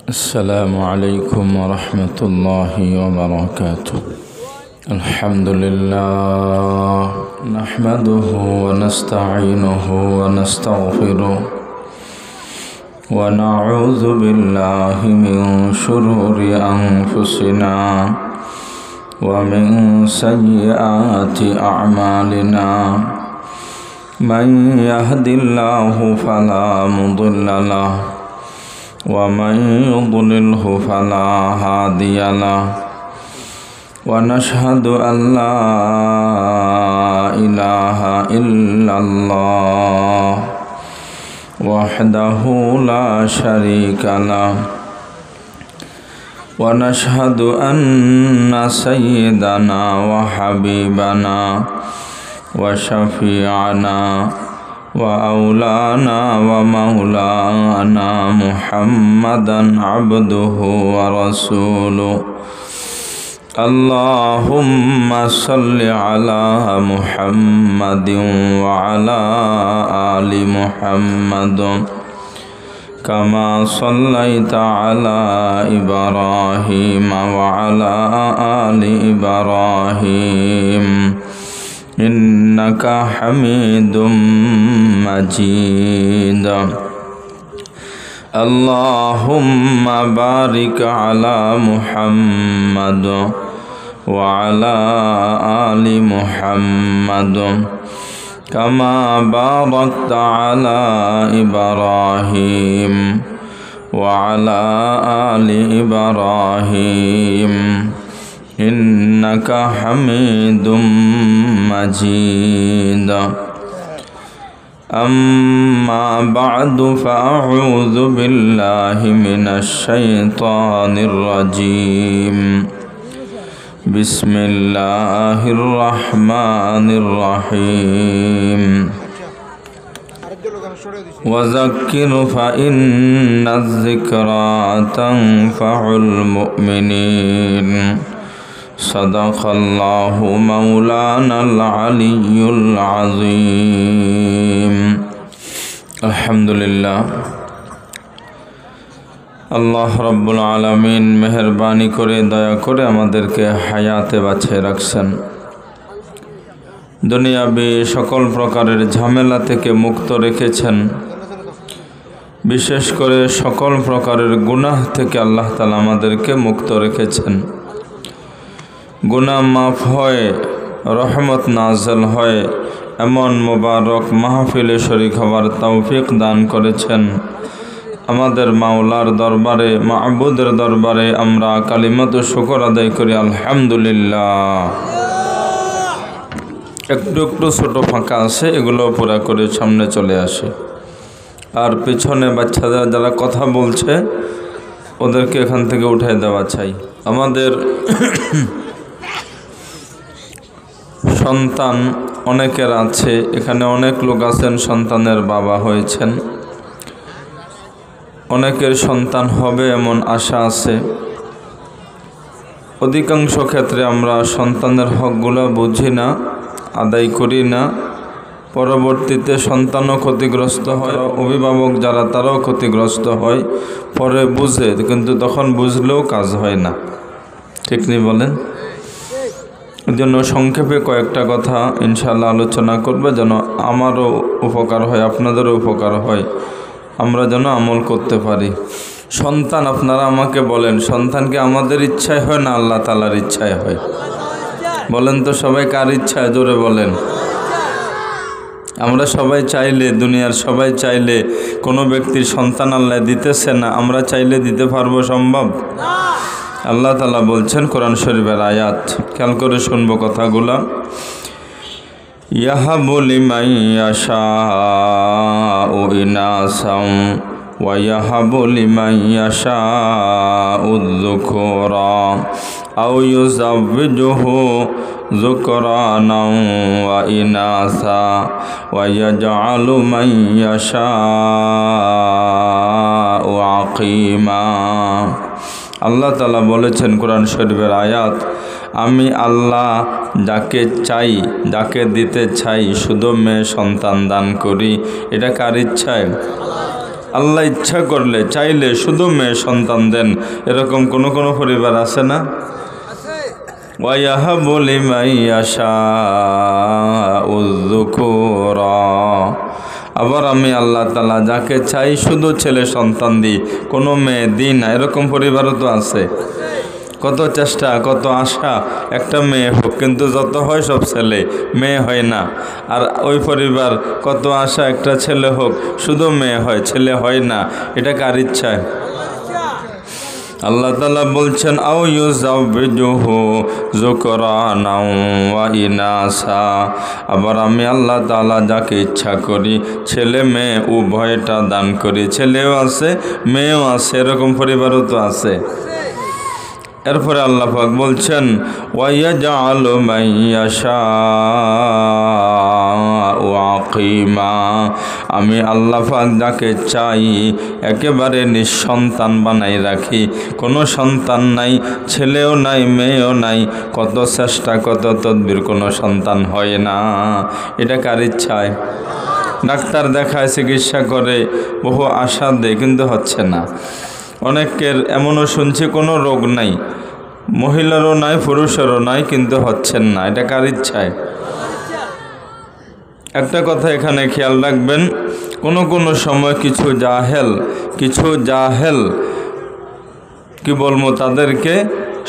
السلام عليكم ورحمة الله وبركاته. الحمد لله نحمده ونستعينه ونستغفره ونعوذ بالله من شرور أنفسنا ومن سيئات أعمالنا. من يهد الله فلا مضل له ومن يضلله فلا هادي له. ونشهد أن لا إله إلا الله وحده لا شريك له. ونشهد أن سيدنا وحبيبنا وشفيعنا وأولانا ومولانا محمدا عبده ورسوله. اللهم صل على محمد وعلى آل محمد كما صليت على إبراهيم وعلى آل إبراهيم إنك حميد مجيد. اللهم بارك على محمد وعلى آل محمد كما باركت على إبراهيم وعلى آل إبراهيم إنك حميد مجيد. أما بعد فأعوذ بالله من الشيطان الرجيم. بسم الله الرحمن الرحيم. وذكر فإن الذكرى تنفع المؤمنين. صدق الله مولانا العلي العظيم. الحمد لله আল্লাহ রব্বুল আলামিন মেহেরবানি করে দয়া করে আমাদেরকে হায়াতে বাঁচিয়ে রাখছেন। দুনিয়াবি সকল প্রকারের ঝামেলা থেকে মুক্ত রেখেছেন। বিশেষ করে সকল প্রকারের গুনাহ থেকে আল্লাহ তাআলা আমাদেরকে মুক্ত রেখেছেন। গুনাহ মাফ হয়, রহমত নাযিল হয়, এমন মুবারক মাহফিলে শরীক হওয়ার তৌফিক দান করেছেন। আমাদের মাওলার দরবারে, মাবুদের দরবারে আমরা কালিমাতু শুকর আদায় করি আলহামদুলিল্লাহ। একটু একটু ছোট ফাঁকা আছে, এগুলো পুরা করে সামনে চলে আসে। আর পিছনে বাচ্চাদের যারা কথা বলছে ওদেরকে এখান থেকে উঠাই দেওয়া চাই। আমাদের সন্তান অনেকের আছে, এখানে অনেক লোক আছেন সন্তানের বাবা হয়েছেন, অনেকের সন্তান হবে এমন আশা আছে। অধিকাংশ ক্ষেত্রে আমরা সন্তানের হকগুলো বুঝি না, আদায় করি না। পরবর্তীতে সন্তানও ক্ষতিগ্রস্ত হয়, অভিভাবক যারা তারাও ক্ষতিগ্রস্ত হয়। পরে বুঝে, কিন্তু তখন বুঝলেও কাজ হয় না। ঠিক নেই বলেন? এই জন্য সংক্ষেপে কয়েকটা কথা ইনশাআল্লাহ আলোচনা করবে, যেন আমারও উপকার হয়, আপনাদেরও উপকার হয়, আমরা যেন আমল করতে পারি। সন্তান, আপনারা আমাকে বলেন, সন্তানকে আমাদের ইচ্ছায় হয় না আল্লাহ তাআলার ইচ্ছায় হয়? বলেন তো সবাই, কার ইচ্ছায়? জোরে বলেন। আমরা সবাই চাইলে, দুনিয়ার সবাই চাইলে কোনো ব্যক্তির সন্তান আল্লাহ দিতেছে না, আমরা চাইলে দিতে পারবো? সম্ভব? আল্লাহ তাআলা বলছেন কোরআন শরীফের আয়াত, খেয়াল করে শুনবো কথাগুলা। ইয়াহাবু লিমান ইয়াশাউ ইনাসাম ওয়া ইয়াহাবু লিমান ইয়াশাউ যুকুরা আও ইউযাওয়িজুহু যুকরানাও ওয়া ইনাসা ওয়া ইয়াজআলু মান ইয়াশাউ আকিমা। আল্লাহ তাআলা বলেছেন কোরআন শরীফের আয়াত, আমি আল্লাহ যাকে চাই, যাকে দিতে চাই শুধু মেয়ে সন্তান দান করি। এটা কার ইচ্ছায়? আল্লাহ ইচ্ছা করলে চাইলে শুধু মেয়ে সন্তান দেন, এরকম কোন কোন পরিবার আছে না? ওয়ায়াহাবু লিমান ইয়াশাউ যুকুরা, আবার আমি আল্লাহ তাআলা যাকে চাই শুধু ছেলে সন্তান দিই, কোনো মেয়ে দিই না, এরকম পরিবারও তো আছে। কত চেষ্টা কত আশা একটা মেয়ে হোক, কিন্তু যত হয় সব ছেলে, মেয়ে হয় না। আর ওই পরিবার কত আশা একটা ছেলে হোক, শুধু মেয়ে হয়, ছেলে হয় না। এটা কার ইচ্ছায়? আল্লাহ তাআলা বলছেন আও ইউযাওবিজুহু যুকরানা ওয়া ইনাসা, আবার আমি আল্লাহ তাআলা যাকে ইচ্ছা করি ছেলে মেয়ে উভয়টা দান করি, ছেলেও আছে মেয়েও আছে, এরকম পরিবারও তো আছে। এরপরে আল্লাহ পাক বলছেন ওয়ায়াজআলু মান ইয়াশাউ আকিমা, আমি আল্লাহ পাক যাকে চাই একেবারে নিঃসন্তান বানাই রাখি, কোনো সন্তান নাই, ছেলেও নাই মেয়েও নাই, কত চেষ্টা কত তদবির, কোনো সন্তান হয় না। এটা কার ইচ্ছায়? ডাক্তার দেখায় চিকিৎসা করে বহু আশা দেয়, কিন্তু হচ্ছে না। অনেকের এমনও শুনছি কোনো রোগ নাই, মহিলারও নাই পুরুষেরও নাই, কিন্তু হচ্ছেন না। এটা কার ইচ্ছায়? একটা কথা এখানে খেয়াল রাখবেন, কোনো সময় কিছু জাহেল কি বলবো, তাদেরকে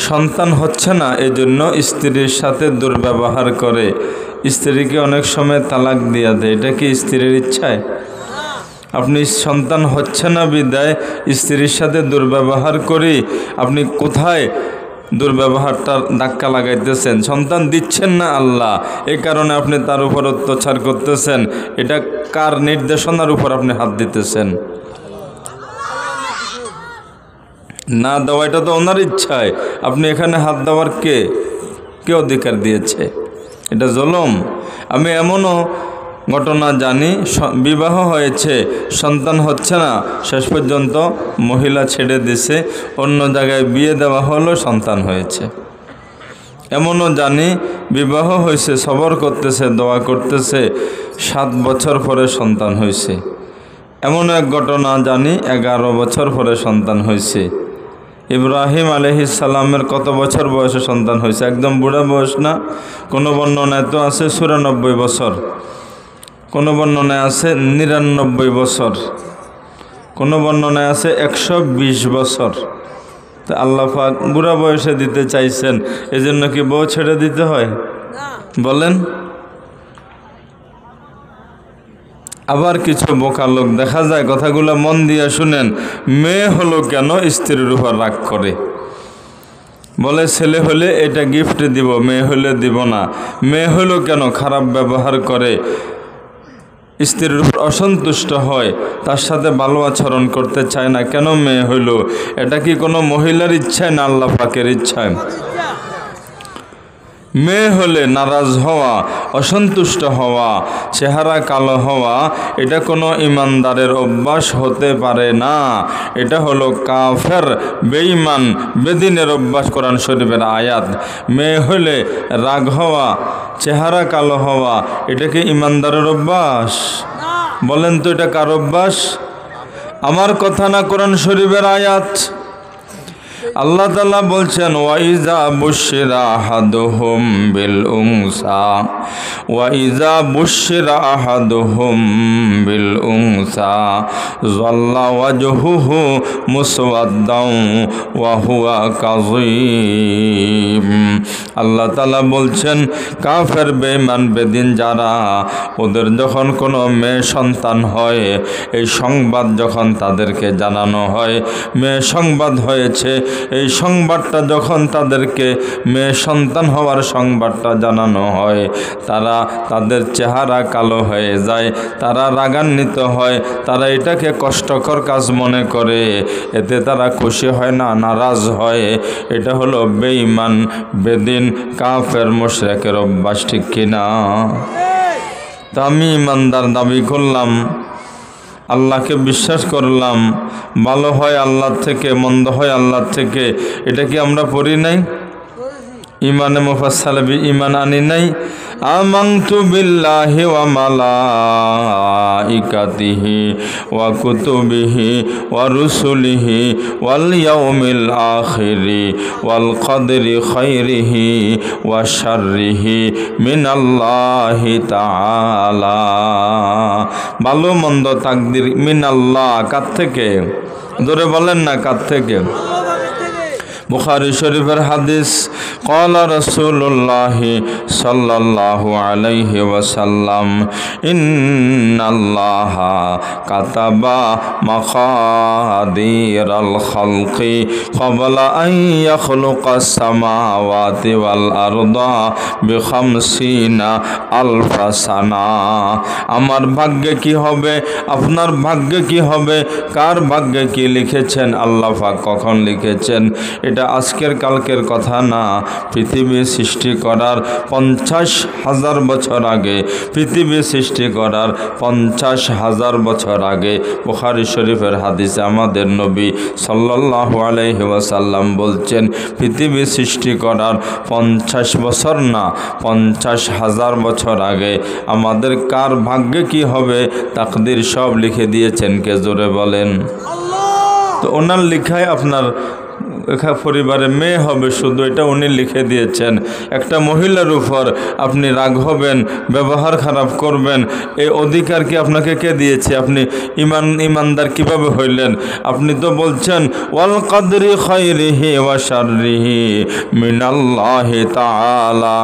সন্তান হচ্ছে না এজন্য স্ত্রীর সাথে দুর্ব্যবহার করে, স্ত্রীকে অনেক সময় তালাক দিয়ে দেয়। এটা কি স্ত্রীর ইচ্ছায়? আপনি সন্তান হচ্ছে না বিদায় স্ত্রীর সাথে দুর্ব্যবহার করি, আপনি কোথায় দুর্ব্যবহারটা ধাক্কা লাগাইতেছেন? সন্তান দিচ্ছেন না আল্লাহ, এই কারণে আপনি তার উপর অত্যাচার করতেছেন। এটা কার নির্দেশনার উপর আপনি হাত দিতেছেন? না দেওয়া এটা তো ওনার ইচ্ছায়, আপনি এখানে হাত দেওয়ার কে অধিকার দিয়েছে? এটা জুলুম। আমি এমনও ঘটনা জানি, বিবাহ হয়েছে, সন্তান হচ্ছে না, শেষ পর্যন্ত মহিলা ছেড়ে দিছে, অন্য জায়গায় বিয়ে দেওয়া হলো, সন্তান হয়েছে। এমনও জানি বিবাহ হয়েছে, সবর করতেছে, দোয়া করতেছে, 7 বছর পরে সন্তান হয়েছে। এমন এক ঘটনা জানি 11 বছর পরে সন্তান হয়েছে। ইব্রাহিম আলাইহিস সালামের কত বছর বয়সে সন্তান হয়েছে? একদম বুড়া বয়স না, কোনো বর্ণনায় তো আছে 94 বছর, কোনো বর্ণনায় আছে 99 বছর, কোনো বর্ণনায় আছে 120 বছর। তো আল্লাহ পাক বুড়া বয়সে দিতে চাইছেন, এজন্য কি বউ ছেড়ে দিতে হয়? বলেন। আবার কিছু বোকা লোক দেখা যায়, কথাগুলো মন দিয়ে শুনেন, মেয়ে হলো কেন স্ত্রীর উপর রাগ করে, বলে ছেলে হলে এটা গিফট দিব, মেয়ে হলে দিব না। মেয়ে হলো কেন খারাপ ব্যবহার করে, স্ত্রীর উপর অসন্তুষ্ট হয়, তার সাথে ভালো আচরণ করতে চায় না, কেন মেয়ে হইল? এটা কি কোনো মহিলার ইচ্ছায় না আল্লাহ পাকের ইচ্ছায়? মেয়ে হলে নারাজ হওয়া, অসন্তুষ্ট হওয়া, চেহারা কালো হওয়া, এটা কোনো ইমানদারের অভ্যাস হতে পারে না। এটা হলো কাফের, বেঈমান, বেদিনের অভ্যাস। কোরআন শরীফের আয়াত। মেয়ে হলে রাগ হওয়া, চেহারা কালো হওয়া, এটা কি ইমানদারের অভ্যাস? বলেন তো এটা কার অভ্যাস? আমার কথা না, কোরআন শরীফের আয়াত। আল্লাহ তাআলা বলছেন ওয়াইজা বুশিরা আহাদুহুম বিল উনসা, ওয়াইজা বুশিরা আহাদুহুম বিল উনসা যাল্লা ওয়াজহুহু মুসওয়াদ্দান ওয়া হুয়া কাযীম। আল্লাহ তাআলা বলছেন কাফের, বেঈমান, বেদিন যারা, ওদের যখন কোনো মেয়ে সন্তান হয়, এই সংবাদ যখন তাদেরকে জানানো হয়, মেয়ে সংবাদ হয়েছে, এই সংবাদটা যখন তাদেরকে মেয়ে সন্তান হওয়ার সংবাদটা জানানো হয়, তারা তাদের চেহারা কালো হয়ে যায়, তারা রাগান্বিত হয়, তারা এটাকে কষ্টকর কাজ মনে করে, এতে তারা খুশি হয় না, নারাজ হয়। এটা হলো বেঈমান, বেদিন, কাফের, মুশরিকের অভ্যাস, ঠিক কিনা? তা আমি ইমানদার দাবি করলাম, আল্লাহকে বিশ্বাস করলাম, ভালো হয় আল্লাহর থেকে, মন্দ হয় আল্লাহর থেকে, এটা কি আমরা পড়ি নাই? ইমানে মুফাসসাল ইমান আনি নাই? আমানতু বিল্লাহি ওয়া মালাইকাতিহি ওয়া কুতুবিহি ওয়া রুসুলিহি ওয়াল ইয়াউমিল আখিরি ওয়াল কদরি খাইরিহি ওয়া শাররিহি মিনাল্লাহি তাআলা। ভালো মন্দ তাকদির মিনাল্লাহ, কার থেকে? জোরে বলেন না, কার থেকে? বুখারী শরীফের হাদিস, ক্বালা রাসূলুল্লাহি সাল্লাল্লাহু আলাইহি ওয়াসাল্লাম, ইন্নাল্লাহা কাতাবা মাকাদিরাল খালকি ক্বাবলা আন ইয়াখলুকাস সামাওয়াতি ওয়াল আরদা বিখামসিনা আলফা সানা। আমার ভাগ্যে কি হবে, আপনার ভাগ্যে কি হবে, কার ভাগ্যে কি লিখেছেন আল্লাহ পাক কখন লিখেছেন, এটা আজকের কালকের কথা না। পৃথিবী সৃষ্টি করার 50,000 বছর আগে, পৃথিবী সৃষ্টি করার 50,000 বছর আগে বুখারী শরীফের হাদিসে আমাদের নবী সাল্লাল্লাহু আলাইহি ওয়াসাল্লাম বলছেন, পৃথিবী সৃষ্টি করার 50 বছর না, 50,000 বছর আগে আমাদের কার ভাগ্যে কি হবে তাকদীর সব লিখে দিয়েছেন। কে জোরে বলেন? তো ওনার লিখায় আপনার পরিবারে মেয়ে হবে শুধু, এটা উনি লিখে দিয়েছেন। একটা মহিলার উপর আপনি রাগ হবেন, ব্যবহার খারাপ করবেন, এই অধিকার কি আপনাকে কে দিয়েছে? আপনি ইমানদার কিভাবে হইলেন? আপনি তো বলছেন ওয়াল কদরি খাইরিহি ওয়া শাররিহি মিনাল্লাহি তাআলা,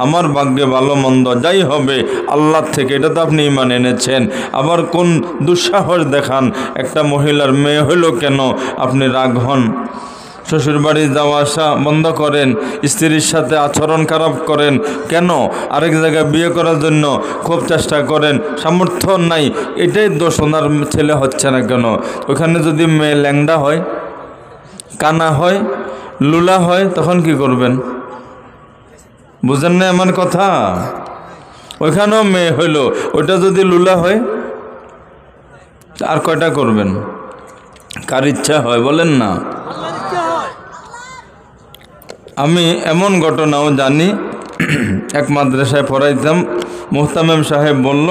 আমার ভাগ্যে ভালো মন্দ যাই হবে আল্লাহ থেকে, এটা তো আপনি ঈমান এনেছেন। আবার কোন দুঃসাহস দেখান, একটা মহিলার মেয়ে হইল কেন আপনি রাগ হন? শ্বশুরবাড়ি যাওয়া আসা বন্ধ করেন, স্ত্রীর সাথে আচরণ খারাপ করেন কেন? আরেক জায়গায় বিয়ে করার জন্য খুব চেষ্টা করেন, সামর্থ্য নাই, এটাই দোষ। ওনার ছেলে হচ্ছে না কেন? ওখানে যদি মেয়ে ল্যাংড়া হয়, কানা হয়, লুলা হয়, তখন কি করবেন? বুঝেন না আমার কথা? ওইখানেও মেয়ে হইল, ওইটা যদি লুলা হয় আর কয়টা করবেন? কার ইচ্ছা হয় বলেন না? আমি এমন ঘটনাও জানি, এক মাদ্রাসায় পড়াইতাম, মুহতামিম সাহেব বলল,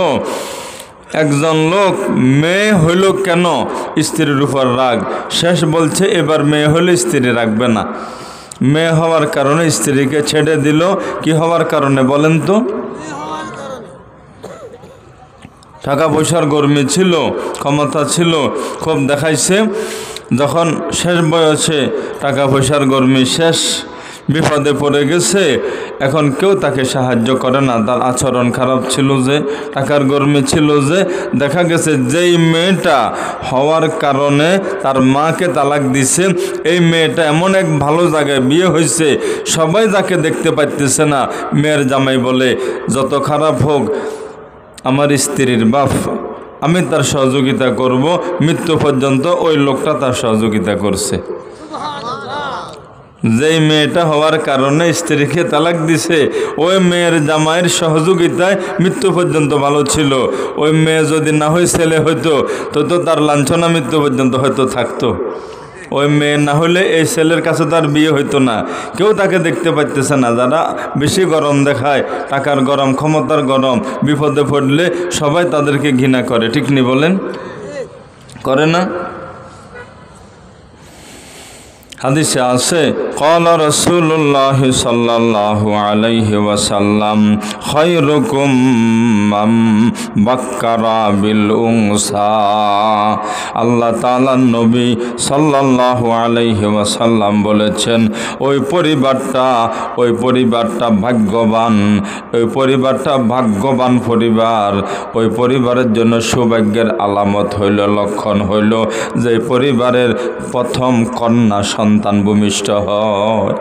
একজন লোক মেয়ে হইল কেন স্ত্রীর উপর রাগ, শেষ বলছে এবার মেয়ে হইলে স্ত্রী রাখবে না। মেয়ে হওয়ার কারণে স্ত্রীকে ছেড়ে দিল। কি হওয়ার কারণে বলেন তো? টাকা পয়সার গরমি ছিল, ক্ষমতা ছিল, খুব দেখাইছে। যখন শেষ বয়সে টাকা পয়সার গরমি শেষ, বিপদে পড়ে গেছে, এখন কেউ তাকে সাহায্য করে না। তার আচরণ খারাপ ছিল যে, টাকার গরমি ছিল যে, দেখা গেছে যেই মেয়েটা হওয়ার কারণে তার মাকে তালাক দিছে, এই মেয়েটা এমন এক ভালো জায়গায় বিয়ে হয়েছে, সবাই যাকে দেখতে পাইতেছে না। মেয়ের জামাই বলে, যত খারাপ হোক আমার স্ত্রীর বাপ, আমি তার সহযোগিতা করব। মৃত্যু পর্যন্ত ওই লোকটা তার সহযোগিতা করছে। যেই মেয়েটা হওয়ার কারণে স্ত্রীকে তালাক দিছে, ওই মেয়ের জামাইয়ের সহযোগিতায় মৃত্যু পর্যন্ত ভালো ছিল। ওই মেয়ে যদি না হয় ছেলে হইতো, তো তার লাঞ্ছনা মৃত্যু পর্যন্ত হয়তো থাকতো। ওই মেয়ে না হলে এই ছেলের কাছে তার বিয়ে হইতো না। কেউ তাকে দেখতে পাইতেছে না। যারা বেশি গরম দেখায়, টাকার গরম, ক্ষমতার গরম, বিপদে পড়লে সবাই তাদেরকে ঘৃণা করে। ঠিক নি বলেন? করে না? হাদিসে আছে, ক্বালা রাসূলুল্লাহ সাল্লাল্লাহু আলাইহি ওয়াসাল্লাম, খায়রুকুম মান বাক্কারা বিল উনসা। আল্লাহ তাআলার নবী সাল্লাল্লাহু আলাইহি ওয়াসাল্লাম বলেছেন, ওই পরিবারটা ভাগ্যবান, ওই পরিবারটা ভাগ্যবান পরিবার। ওই পরিবারের জন্য সৌভাগ্যের আলামত হইল, লক্ষণ হইল যে পরিবারের প্রথম কন্যা সন্তান ভূমিষ্ঠ হয়।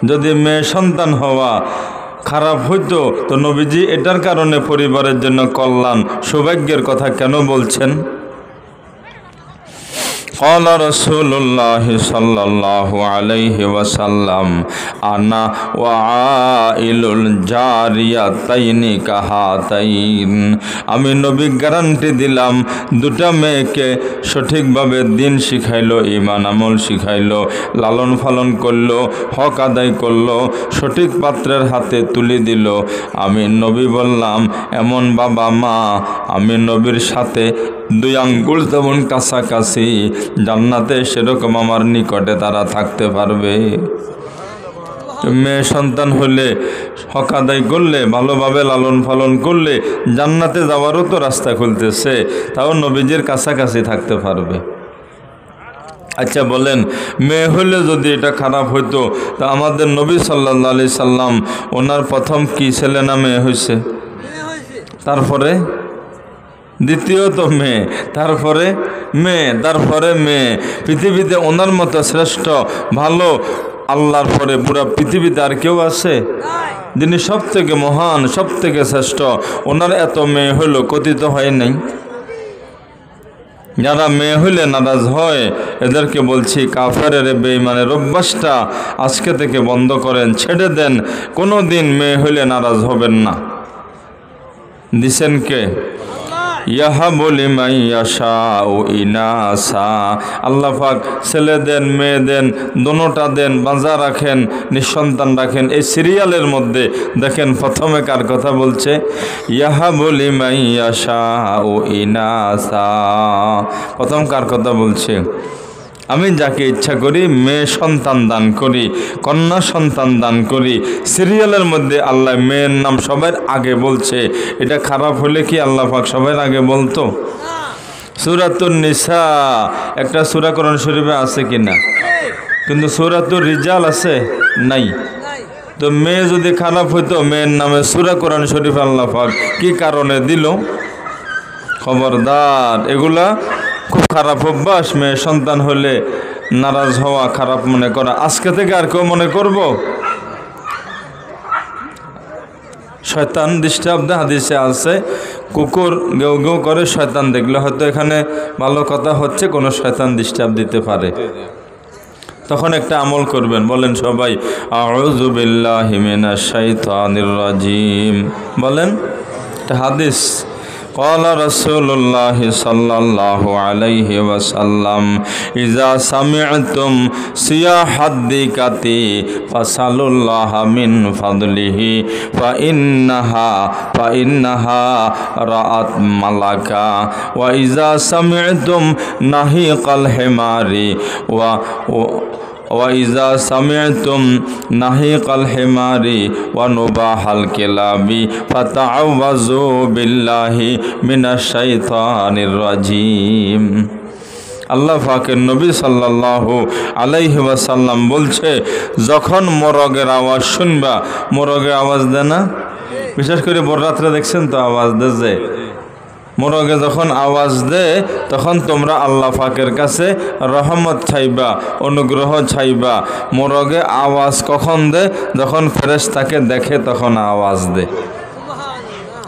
যদি মেয়ে সন্তান হওয়া খারাপ হইতো তো নবীজি এটার কারণে পরিবারের জন্য কল্যাণ, সৌভাগ্যের কথা কেন বলছেন? قال رسول الله صلى الله عليه وسلم أنا وعائل الجاريتين كهاتين আমি নবী গ্যারান্টি দিলাম দুটা মেয়েকে সঠিকভাবে দিন শিখাইলো, ঈমান আমল শিখাইলো, লালন পালন করলো, হক আদায় করলো, সঠিক পাত্রের হাতে তুলে দিল। আমি নবী বললাম এমন বাবা মা আমি নবীর সাথে 2 আঙ্গুল তেমন কাছাকাছি, জান্নাতে সেরকম আমার নিকটে তারা থাকতে পারবে। মেয়ে সন্তান হলে হক আদায় করলে, ভালোভাবে লালন পালন করলে জান্নাতে যাওয়ারও তো রাস্তা খুলতেছে, তাও নবীজির কাছাকাছি থাকতে পারবে। আচ্ছা বলেন, মেয়ে হলে যদি এটা খারাপ হইতো তা আমাদের নবী সাল্লাল্লাহু আলাইহি সাল্লাম ওনার প্রথম কি ছেলে না মেয়ে হয়েছে? তারপরে দ্বিতীয়ত মেয়ে, তারপরে মেয়ে, তারপরে মেয়ে। পৃথিবীতে ওনার মতো শ্রেষ্ঠ ভালো আল্লাহর পরে পুরা পৃথিবীতে আর কেউ আছে যিনি সব থেকে মহান, সব থেকে শ্রেষ্ঠ? ওনার এত মেয়ে হইল, কথিত হয় নাই? যারা মেয়ে হইলে নারাজ হয় এদেরকে বলছি কাফেরের বেঈমানের অভ্যাসটা আজকে থেকে বন্ধ করেন, ছেড়ে দেন। কোনো দিন মেয়ে হইলে নারাজ হবেন না। দিছেন কে? ইয়াহাবু লিমান ইয়াশাউ ইনাসা। আল্লাহ পাক ছেলে দেন, মেয়ে দেন, দোনোটা দেন, বাঁচা রাখেন, নিঃসন্তান রাখেন। এই সিরিয়ালের মধ্যে দেখেন প্রথমে কার কথা বলছে? ইয়াহাবু লিমান ইয়াশাউ ইনাসা। প্রথম কার কথা বলছে? আমি যাকে ইচ্ছা করি মেয়ে সন্তান দান করি, কন্যা সন্তান দান করি। সিরিয়ালের মধ্যে আল্লাহ মেয়ের নাম সবার আগে বলছে। এটা খারাপ হলে কি আল্লাহ পাক সবার আগে বলতো? সূরাতুন নিসা একটা সূরা কোরআন শরীফে আছে কিনা? কিন্তু সূরাতুর রিজাল আছে নাই। তো মেয়ে যদি খারাপ হইতো মেয়ের নামে সূরা কোরআন শরীফ আল্লাহ পাক কি কারণে দিল? খবরদার, এগুলা খুব খারাপ অভ্যাস। মেয়ে সন্তান হলে নারাজ হওয়া, খারাপ মনে করা। আজকে থেকে আর কেউ মনে করব? শয়তান ডিস্টার্ব হাদিসে আছে, কুকুর গেউ গেউ করে, শয়তান দেখলে হয়তো এখানে ভালো কথা হচ্ছে, কোনো শয়তান ডিস্টার্ব দিতে পারে। তখন একটা আমল করবেন, বলেন সবাই আউযু বিল্লাহি মিনাশ শাইতানির রাজিম। বলেন, এটা হাদিস। قال رسول الله صلى الله عليه وسلم إذا سمعتم صياح الديكة فاسألوا الله من فضله فإنها رأت ملكا وإذا سمعتم نهيق الحمار وإذا سمعتم نهيق الحمار ونباح الكلاب فتعوذوا بالله من الشيطان الرجيم। আল্লাহ পাকের নবী সাল্লাল্লাহু আলাইহি ওয়াসাল্লাম বলছে, যখন মোরগের আওয়াজ শুনবা, মোরগের আওয়াজ দেয় না? বিশেষ করে বড় রাত্রে দেখছেন তো আওয়াজ দেয়। মোরগে যখন আওয়াজ দেয় তখন তোমরা আল্লাহ পাকের কাছে রহমত চাইবা, অনুগ্রহ চাইবা। মোরগে আওয়াজ কখন দেয়? যখন ফেরেশতাকে দেখে তখন আওয়াজ দেয়।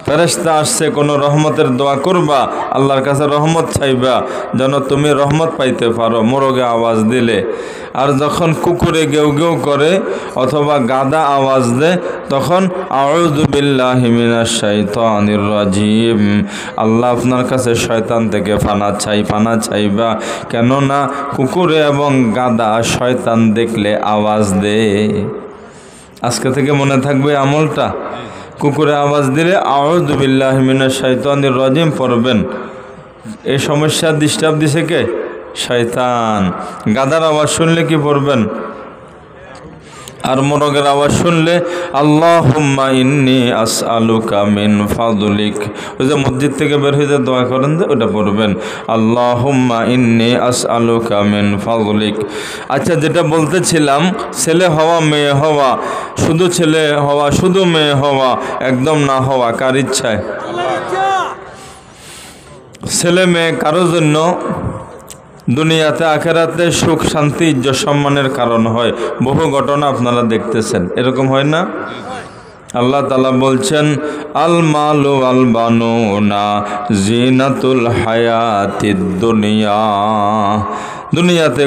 ফেরেশতা আসছে, কোনো রহমতের দোয়া করবা, আল্লাহর কাছে রহমত চাইবা যেন তুমি রহমত পাইতে পারো, মোরগে আওয়াজ দিলে। আর যখন কুকুরে গেউ গেউ করে অথবা গাদা আওয়াজ দেয় তখন আউযু বিল্লাহি মিনাশ শাইতানির রাজিম। আল্লাহ আপনার কাছে শয়তান থেকে পানা চাইবা, কেননা কুকুরে এবং গাদা শয়তান দেখলে আওয়াজ দেয়। আজকে থেকে মনে থাকবে আমলটা। কুকুরে আওয়াজ দিলে আউযু বিল্লাহি মিনাশ শাইতানির রাজিম পড়বেন। এই সমস্যা ডিস্টার্ব দিছে কে? শয়তান। গাদার আওয়াজ শুনলে কি পড়বেন? আর মোরগের আওয়াজ শুনলে আল্লাহুম্মা ইন্নী আসআলুকা মিন ফাদলিক। ওই যে মসজিদ থেকে বের হয়ে দোয়া করেন যে ওটা পড়বেন, আল্লাহুম্মা ইন্নী আসআলুকা মিন ফাদলিক। আচ্ছা, যেটা বলতেছিলাম, ছেলে হওয়া মেয়ে হওয়া, শুধু ছেলে হওয়া শুধু মেয়ে হওয়া একদম না হওয়া কার ইচ্ছায়? ছেলে মেয়ে কারো জন্য দুনিয়াতে আখেরাতে সুখ শান্তি ইজ্জত সম্মানের কারণ হয়। বহু ঘটনা আপনারা দেখতেছেন, এরকম হয় না? আল্লাহ তাআলা বলছেন, আল মালু আল বানুনা জিনাতুল হায়াতিদ দুনিয়া। দুনিয়াতে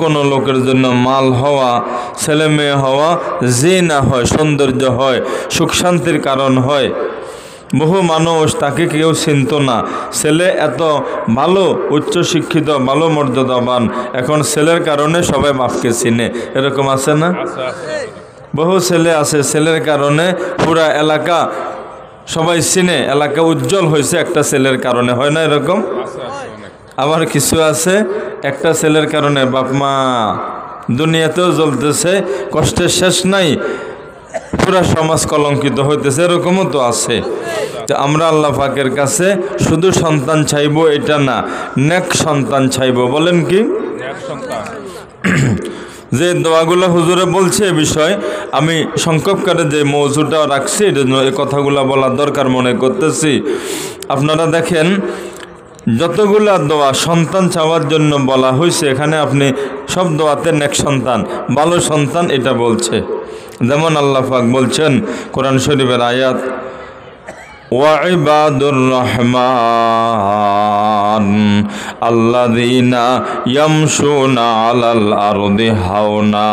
কোনো লোকের জন্য মাল হওয়া, ছেলে মেয়ে হওয়া জিনা হয়, সৌন্দর্য হয়, সুখ শান্তির কারণ হয়। বহু মানুষ তাকে কেউ চিনত না, ছেলে এত ভালো উচ্চশিক্ষিত ভালো মর্যাদাবান, এখন ছেলের কারণে সবাই বাপকে চিনে, এরকম আছে না? বহু ছেলে আছে, ছেলের কারণে পুরা এলাকা সবাই চিনে, এলাকা উজ্জ্বল হয়েছে একটা ছেলের কারণে, হয় না এরকম? আবার কিছু আছে একটা ছেলের কারণে বাপ মা দুনিয়াতেও জ্বলতেছে, কষ্টের শেষ নাই, পুরা সমাজ কলঙ্কিত হইতেছে, এরকমও তো আছে। আমরা আল্লাহ পাকের কাছে শুধু সন্তান চাইবো এটা না, নেক সন্তান চাইবো। বলেন কি? যে দোয়াগুলো হুজুরে বলছে এ বিষয় আমি সংক্ষেপকারে যে মৌজুটা রাখছি, এর জন্য এই কথাগুলো বলার দরকার মনে করতেছি। আপনারা দেখেন যতগুলা দোয়া সন্তান চাওয়ার জন্য বলা হয়েছে, এখানে আপনি সব দোয়াতে নেক সন্তান, ভালো সন্তান এটা বলছে। যেমন আল্লাহ পাক বলছেন কোরআন শরীফের আয়াত, ওয়াইবাদুর রহমান আল্লাযীনা ইয়ামশুনা আলাল আরদি হাওনা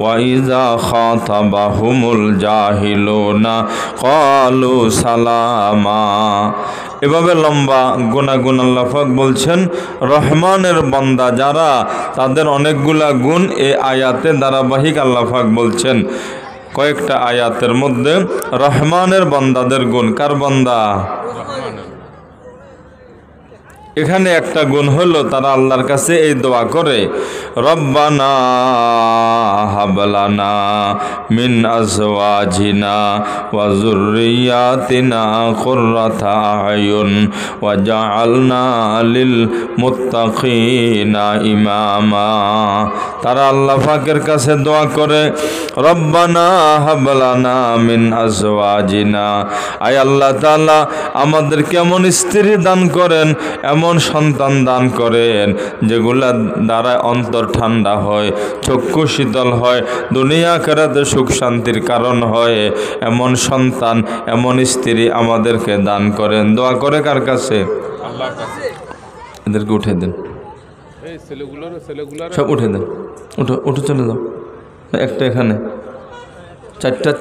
ওয়া ইযা খাতাবাহুমুল জাহিলুনা ক্বালু সালামা। এভাবে লম্বা গুণাগুণ আল্লাহ পাক বলছেন রহমানের বান্দা যারা, তাদের অনেকগুলা গুণ এই আয়াতে ধারাবাহিক আল্লাহ পাক বলছেন। কয়েকটা আয়াতের মধ্যে রহমানের বান্দাদের গুণ। কার বান্দা? এখানে একটা গুণ হলো তারা আল্লাহর কাছে এই দোয়া করে, রব্বানা হাবলানা মিন আজওয়াজিনা ওয়া যুররিয়াতিনা কুররাতা আয়ুন ওয়াজআলনা লিল মুত্তাকিনা ইমামা। তারা আল্লাহ পাকের কাছে দোয়া করে, রব্বানা হাবলানা মিন আজওয়াজিনা, আয় আল্লাহ তাআলা আমাদেরকে এমন স্ত্রী দান করেন, এমন সন্তান দান করেন যেগুলা দ্বারা অন্তর ঠান্ডা হয়, চক্ষু শীতল হয়, দুনিয়া আখিরাতে সুখ শান্তির কারণ হয়। এমন সন্তান এমন স্ত্রী আমাদেরকে দান করেন। দোয়া করে কার কাছে? আল্লাহর কাছে। এদেরকে উঠে দেন, সব উঠে দেন, উঠে চলে যাও। একটা এখানে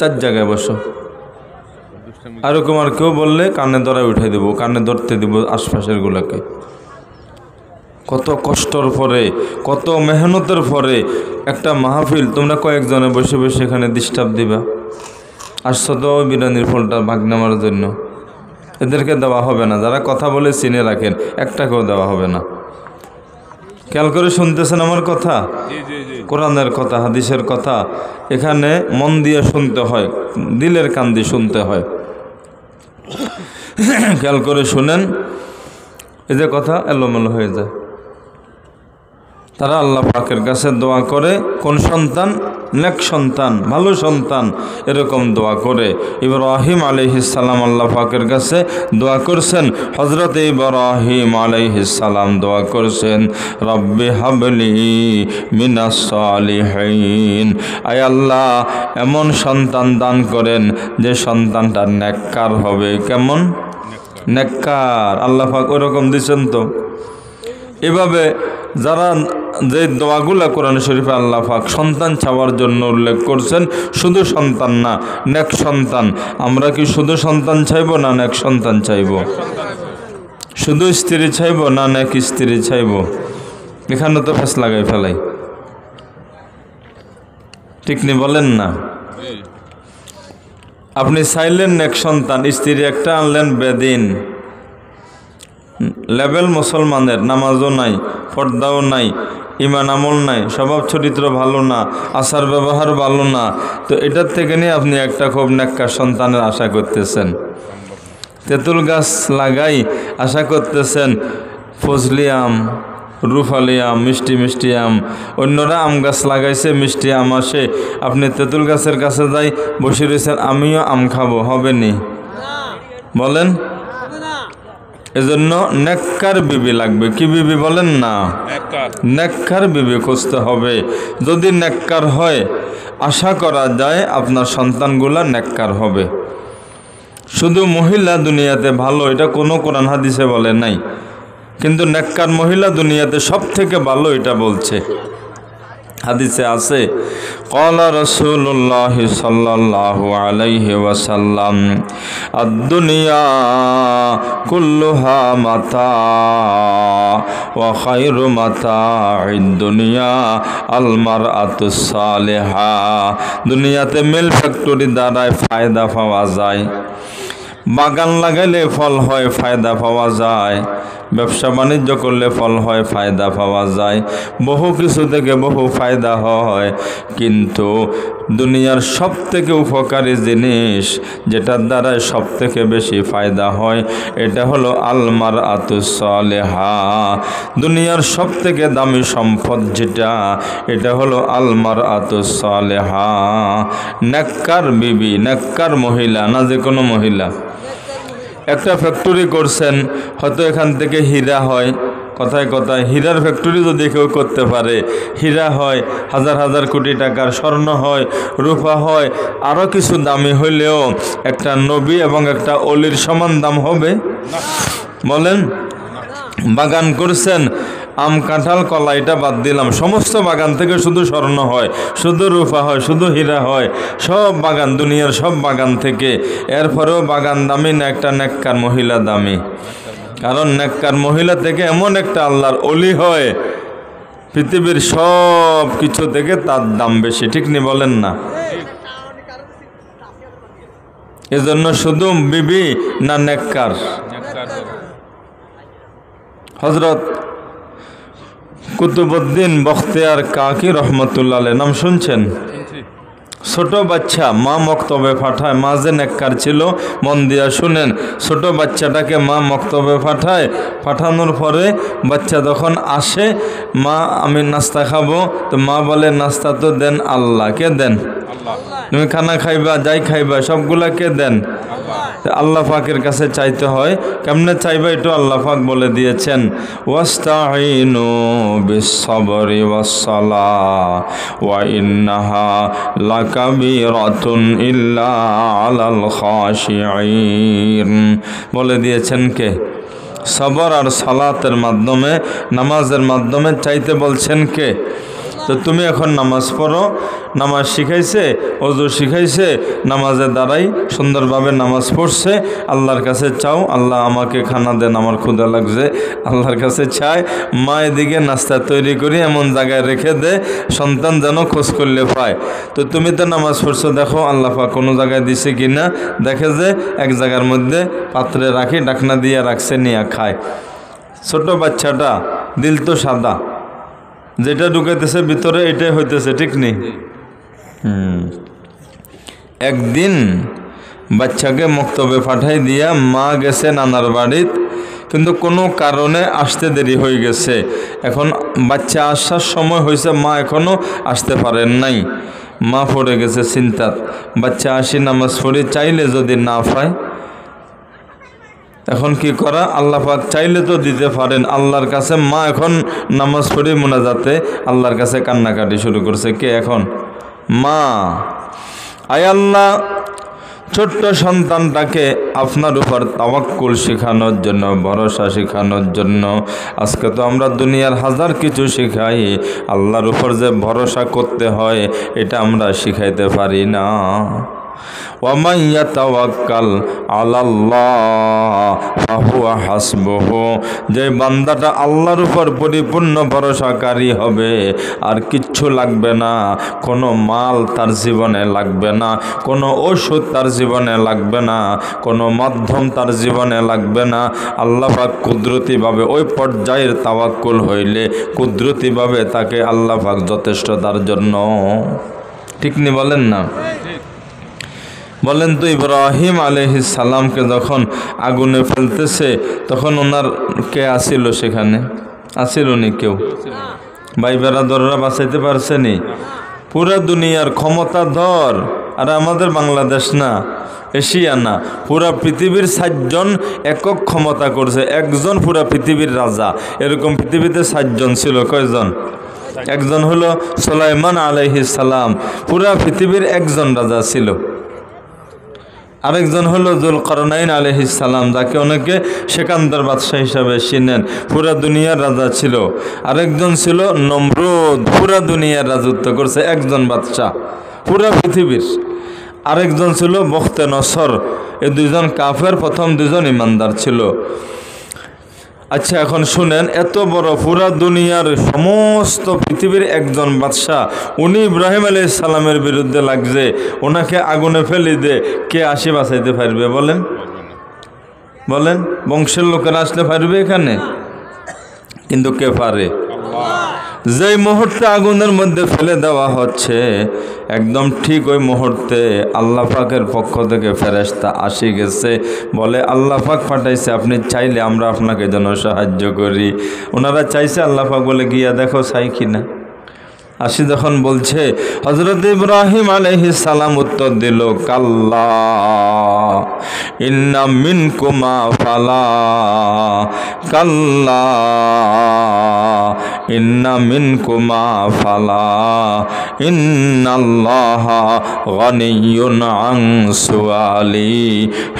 চার জায়গায় বসো। আর আর কেউ বললে কানে ধরায় উঠে দেবো, কানে ধরতে দেব আশপাশের গুলাকে। কত কষ্টর পরে, কত মেহনতের পরে একটা মাহফিল, তোমরা কয়েকজনে বসে বসে এখানে ডিস্টার্ব দিবা। আসছো তো বিরিয়ানির ফলটা ভাগ নেওয়ার জন্য, এদেরকে দেওয়া হবে না। যারা কথা বলে চিনে রাখেন, একটাকেও দেওয়া হবে না। খেয়াল করে শুনতেছেন আমার কথা? কোরআনের কথা, হাদিসের কথা এখানে মন দিয়ে শুনতে হয়, দিলের কান দিয়ে শুনতে হয়। খেয়াল করে শুনেন, এই যে কথা এলোমেলো হয়ে যায়। তারা আল্লাহ পাকের কাছে দোয়া করে কোন সন্তান? নেক সন্তান, ভালো সন্তান, এরকম দোয়া করে। ইব্রাহিম আলাইহিস সালাম আল্লাহ পাকের কাছে দোয়া করছেন। হযরত ইব্রাহিম আলাইহিস সালাম দোয়া করছেন, রব্বি হাবলি মিনাস সালিহিন, আয় আল্লাহ এমন সন্তান দান করেন যে সন্তানটা নেককার হবে। কেমন? নেককার। আল্লাহ পাক ওরকম দিচ্ছেন তো। এভাবে যারা যে দোয়াগুলা কোরআন শরীফে আল্লাহ পাক সন্তান চাওয়ার জন্য উল্লেখ করছেন, শুধু সন্তান না, নেক সন্তান। আমরা কি শুধু সন্তান চাইব না নেক সন্তান চাইব? শুধু স্ত্রী চাইব না নেক স্ত্রী চাইব? এখানে তো ফেস লাগাই ফেলাই, ঠিক নি বলেন না? আপনি চাইলেন নেক সন্তান, স্ত্রী একটা আনলেন বেদিন, লেভেল মুসলমানের, নামাজও নাই, পর্দাও নাই, ইমান আমল নাই, স্বভাব চরিত্র ভালো না, আচার ব্যবহার ভালো না, তো এটার থেকে নিয়ে আপনি একটা খুব নেককার সন্তানের আশা করতেছেন। তেঁতুল গাছ লাগাই আশা করতেছেন ফজলি আম, রুফালি আম, মিষ্টি মিষ্টি আম। অন্যরা আম গাছ লাগাইছে, মিষ্টি আম আসে, আপনি তেঁতুল গাছের কাছে যাই বসে রয়েছেন, আমিও আম খাবো, হবে নি? বলেন। এজন্য নেককার বিবি লাগবে। কি বিবি বলেন না? নেককার বিবি খুঁজতে হবে। যদি নেককার হয়, আশা করা যায় আপনার সন্তানগুলা নেককার হবে। শুধু মহিলা দুনিয়াতে ভালো, এটা কোনো কোরআন হাদিসে বলে নাই। কিন্তু নেককার মহিলা দুনিয়াতে সব থেকে ভালো, এটা বলছে। হাদিসে আছে ক্বালা রাসূলুল্লাহ সাল্লাল্লাহু আলাইহি ওয়াসাল্লাম আদ-দুনিয়া কুল্লুহা মাতা ওয়া খায়রু মাতা'id দুনিয়া আল মারআতুস সালিহা। দুনিয়াতে মিল ফ্যাক্টরি দ্বারাই ফায়দা পাওয়া যায়, বাগান লাগাইলে ফল হয়, ফায়দা পাওয়া যায়, ব্যবসা বাণিজ্য করলে ফল হয়, ফায়দা পাওয়া যায়, বহু কিছু থেকে বহু ফায়দা হয়। কিন্তু দুনিয়ার সব থেকে উপকারী জিনিস, যেটার দ্বারা সব থেকে বেশি ফায়দা হয়, এটা হলো আল মারআতুস সালিহা। দুনিয়ার সব থেকে দামি সম্পদ যেটা, এটা হলো আল মারআতুস সালিহা। নেককার বিবি, নেককার মহিলা, না যে কোনো মহিলা। একটা ফ্যাক্টরি করছেন, হয়তো এখান থেকে হীরা হয়, কথায় কথায় হীরার ফ্যাক্টরি যদি কেউ করতে পারে, হীরা হয় হাজার হাজার কোটি টাকার, স্বর্ণ হয়, রূপা হয়, আরও কিছু দামি হইলেও একটা নবী এবং একটা অলির সমান দাম হবে? বলেন। বাগান করছেন, আম কাঁঠাল কলা এটা বাদ দিলাম, সমস্ত বাগান থেকে শুধু স্বর্ণ হয়, শুধু রূপা হয়, শুধু হীরা হয়, সব বাগান, দুনিয়ার সব বাগান থেকে। এরপরেও বাগান দামি না একটা নেককার মহিলা দামি? কারণ নেককার মহিলা থেকে এমন একটা আল্লাহর অলি হয়, পৃথিবীর সব কিছু থেকে তার দাম বেশি, ঠিক নি বলেন না? এজন্য শুধু বিবি না নেককার? হযরত কুতুবউদ্দিন বখতিয়ার কাকি রহমতুল্লাহ আলাইহি নাম শুনছেন? ছোট বাচ্চা মা মক্তবে পাঠায়, মা যে নেককার ছিল, মন দিয়া শুনেন, ছোট বাচ্চাটাকে মা মক্তবে পাঠায়, পাঠানোর পরে বাচ্চা যখন আসে, মা আমি নাস্তা খাবো, তো মা বলে নাস্তা তো দেন আল্লাহ। কে দেন? তুমি খানা খাইবা, যাই খাইবা, সবগুলা কে দেন? আল্লাহ পাকের কাছে চাইতে হয়। কেমনে চাইবা এটা আল্লাহ পাক বলে দিয়েছেন, ওয়াস্তাইনু বিস-সাবরি ওয়াস-সালাহ ওয়া ইন্নাহা লাকাবীরাতুন ইল্লা আলাল খাশিঈন। বলে দিয়েছেন কে? সবর আর সালাতের মাধ্যমে, নামাজের মাধ্যমে চাইতে বলছেন কে? তো তুমি এখন নামাজ পড়ো, নামাজ শিখাইছে, ওযু শিখাইছে, নামাজে দাঁড়াই সুন্দরভাবে নামাজ পড়ছে, আল্লাহর কাছে চাও, আল্লাহ আমাকে খানা দেন, আমার ক্ষুধা লাগছে, আল্লাহর কাছে চায়। মা এদিকে নাস্তা তৈরি করি এমন জায়গায় রেখে দে, সন্তান যেন খোঁজ করলে পায়। তো তুমি তো নামাজ পড়ছো, দেখো আল্লাহ পাক কোনো জায়গায় দিছে কিনা, দেখে যে এক জায়গার মধ্যে পাত্রে রাখি, ডাকনা দিয়ে রাখছে, নিয়ে খায়। ছোট বাচ্চাটা দিল তো সাদা, যেটা ঢুকাইতেছে ভিতরে এটাই হইতেছে, ঠিক নেই? একদিন বাচ্চাকে মক্তবে পাঠাই দিয়া মা গেছে নানার বাড়িত, কিন্তু কোনো কারণে আসতে দেরি হয়ে গেছে। এখন বাচ্চা আসার সময় হয়েছে, মা এখনও আসতে পারেন নাই। মা পড়ে গেছে চিন্তাত, বাচ্চা আসি নামাজ পড়ি, চাইলে যদি না পায় এখন কি করা? আল্লাহ পাক চাইলে তো দিতে পারেন, আল্লাহর কাছে মা এখন নামাজ পড়ে মোনাজাতে আল্লাহর কাছে কান্নাকাটি শুরু করছে। কে এখন? মা। আয় আল্লাহ, ছোট্ট সন্তানটাকে আপনার উপর তাওয়াক্কুল শেখানোর জন্য, ভরসা শেখানোর জন্য, আজকে তো আমরা দুনিয়ার হাজার কিছু শেখাই, আল্লাহর উপর যে ভরসা করতে হয় এটা আমরা শিখাইতে পারি না। ওয়ামান ইয়াতাওয়াক্কাল আলাল্লাহ ফাহুয়া হাসবুহু, যে বান্দাটা আল্লাহর উপর পরিপূর্ণ ভরসাকারী হবে, আর কিচ্ছু লাগবে না, কোনো মাল তার জীবনে লাগবে না, কোনো ওষুধ তার জীবনে লাগবে না, কোনো মাধ্যম তার জীবনে লাগবে না। আল্লাহ পাক কুদরতিভাবে ওই পর্যায়ের তাওয়াক্কুল হইলে কুদরতিভাবে তাকে আল্লাহ পাক যথেষ্ট তার জন্য। ঠিক নি বলেন না? বলেন তো, ইব্রাহিম আলাইহিস সালামকে যখন আগুনে ফেলতেছে তখন ওনার কে আসিল সেখানে? আসিল নি কেউ? ভাই বেরাদররা বাঁচাইতে পারছেনি? পুরা দুনিয়ার ক্ষমতাধর, আর আমাদের বাংলাদেশ না, এশিয়া না, পুরা পৃথিবীর 7 জন একক ক্ষমতা করছে, একজন পুরা পৃথিবীর রাজা। এরকম পৃথিবীতে 7 জন ছিল। কয়জন? একজন হলো সুলাইমান আলাইহিস সালাম, পুরা পৃথিবীর একজন রাজা ছিল। আরেকজন হলো যুলকারনাইন আলাইহিস সালাম, যাকে অনেকে সেকান্দার বাদশাহ হিসাবে চিনেন, পুরা দুনিয়ার রাজা ছিল। আরেকজন ছিল নমরুদ, পুরা দুনিয়ার রাজত্ব করছে, একজন বাদশাহ পুরা পৃথিবীর। আরেকজন ছিল বখতে নসর। এই দুইজন কাফের, প্রথম দুইজন ইমানদার ছিল। আচ্ছা, এখন শুনেন, এত বড় পুরা দুনিয়ার সমস্ত পৃথিবীর একজন বাদশাহ, উনি ইব্রাহিম আলাইহিস সালামের বিরুদ্ধে লাগছে, ওনাকে আগুনে ফেলে দে, কে আসে বাঁচাইতে পারবে বলেন? বলেন, বংশের লোকেরা আসলে পারবে এখানে? কিন্তু কে পারে? যেই মুহূর্তে আগুনের মধ্যে ফেলে দেওয়া হচ্ছে, একদম ঠিক ওই মুহূর্তে আল্লাহ পাকের পক্ষ থেকে ফেরেশতা আসি গেছে, বলে আল্লাহ পাক পাঠাইছে, আপনি চাইলে আমরা আপনাকে যেন সাহায্য করি। ওনারা চাইছে, আল্লাহ পাক বলে গিয়া দেখো চাই কিনা। আসি যখন বলছে, হযরত ইব্রাহিম আলাইহিস সালাম উত্তর দিল, কাল্লা ইন্না মিনকুমা ফালা, কাল্লা ইন্না মিনকুমা ফালা, ইন্নাল্লাহা গানিয়্যুন আন সুআলি,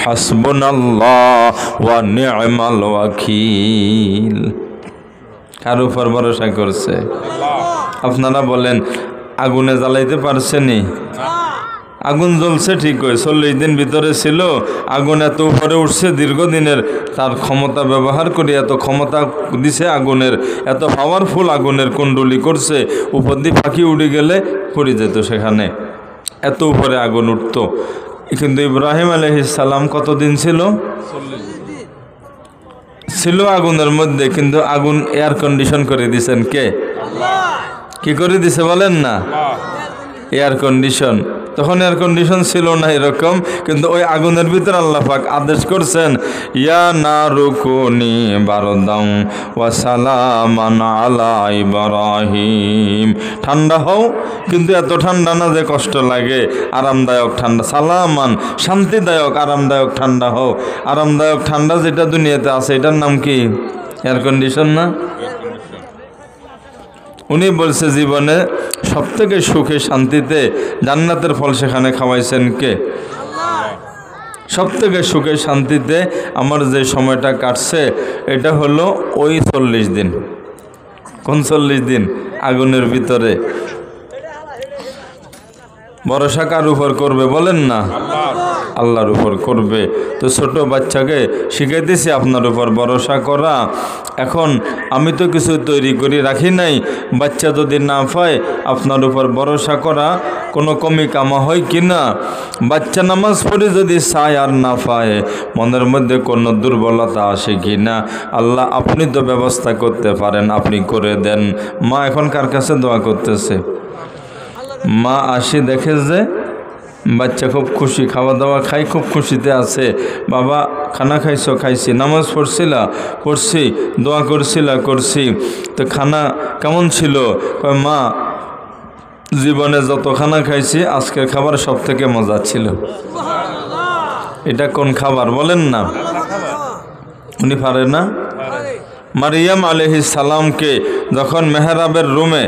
হাসবুনাল্লাহ ওয়া নি'মাল ওয়াকিল। কার উপর ভরসা করছে? আপনারা বলেন, আগুনে জ্বালাইতে পারছেনি? আগুন জ্বলছে ঠিক হয়, 40 দিন ভিতরে ছিল, আগুন এত উপরে উঠছে, দীর্ঘদিনের তার ক্ষমতা ব্যবহার করে এত ক্ষমতা দিছে আগুনের, এত পাওয়ারফুল আগুনের কুণ্ডলি করছে, উপর দিয়ে পাখি উড়ে গেলে পড়ে যেত সেখানে, এত উপরে আগুন উঠত। কিন্তু ইব্রাহিম আলাইহিস সালাম কতদিন ছিল? ছিল আগুনের মধ্যে, কিন্তু আগুন এয়ার কন্ডিশন করে দিয়েছেন কে? কি করে দিছে বলেন না? Air condition. তখন এয়ার কন্ডিশন ছিল না এরকম, কিন্তু ওই আগুনের ভিতরে আল্লাহ পাক আদেশ করছেন, ইয়া নারু কুনি বারদাম ওয়া সালামান আলা ইব্রাহিম, ঠান্ডা হও, কিন্তু এত ঠান্ডা না যে কষ্ট লাগে, আরামদায়ক ঠান্ডা, সালামান শান্তিদায়ক আরামদায়ক ঠান্ডা হও। আরামদায়ক ঠান্ডা যেটা দুনিয়াতে আছে, এটার নাম কি? এয়ার কন্ডিশন না? উনি বলছে জীবনে সবথেকে সুখে শান্তিতে জান্নাতের ফল সেখানে খাওয়াইছেন কে? সবথেকে সুখে শান্তিতে আমার যে সময়টা কাটছে, এটা হলো ওই 40 দিন। কোন 40 দিন? আগুনের ভিতরে। ভরসা কার উপর করবে বলেন না? আল্লাহর উপর করবে। তো ছোট বাচ্চাকে শিখাইতেছি আপনার উপর ভরসা করা। এখন আমি তো কিছু তৈরি করে রাখি নাই, বাচ্চা যদি না পায় আপনার উপর ভরসা করা কোনো কমি কামা হয় কি না? বাচ্চা নামাজ পড়ে যদি চায় আর না পায়, মনের মধ্যে কোনো দুর্বলতা আসে কি না? আল্লাহ আপনি তো ব্যবস্থা করতে পারেন, আপনি করে দেন। মা এখন কার কাছে দোয়া করতেছে? মা আসি দেখে যে বাচ্চা খুব খুশি, খাওয়া দাওয়া খাই, খুব খুশিতে আছে। বাবা খানা খাইছো? খাইছি। নামাজ পড়ছিলা? পড়ছি। দোয়া করছিলা? করছি। তো খানা কেমন ছিল? মা জীবনে যত খানা খাইছি আজকের খাবার সব থেকে মজা ছিল। এটা কোন খাবার বলেন না? উনি পারে না? মারিয়াম আলাইহিস সালামকে যখন মেহরাবের রুমে,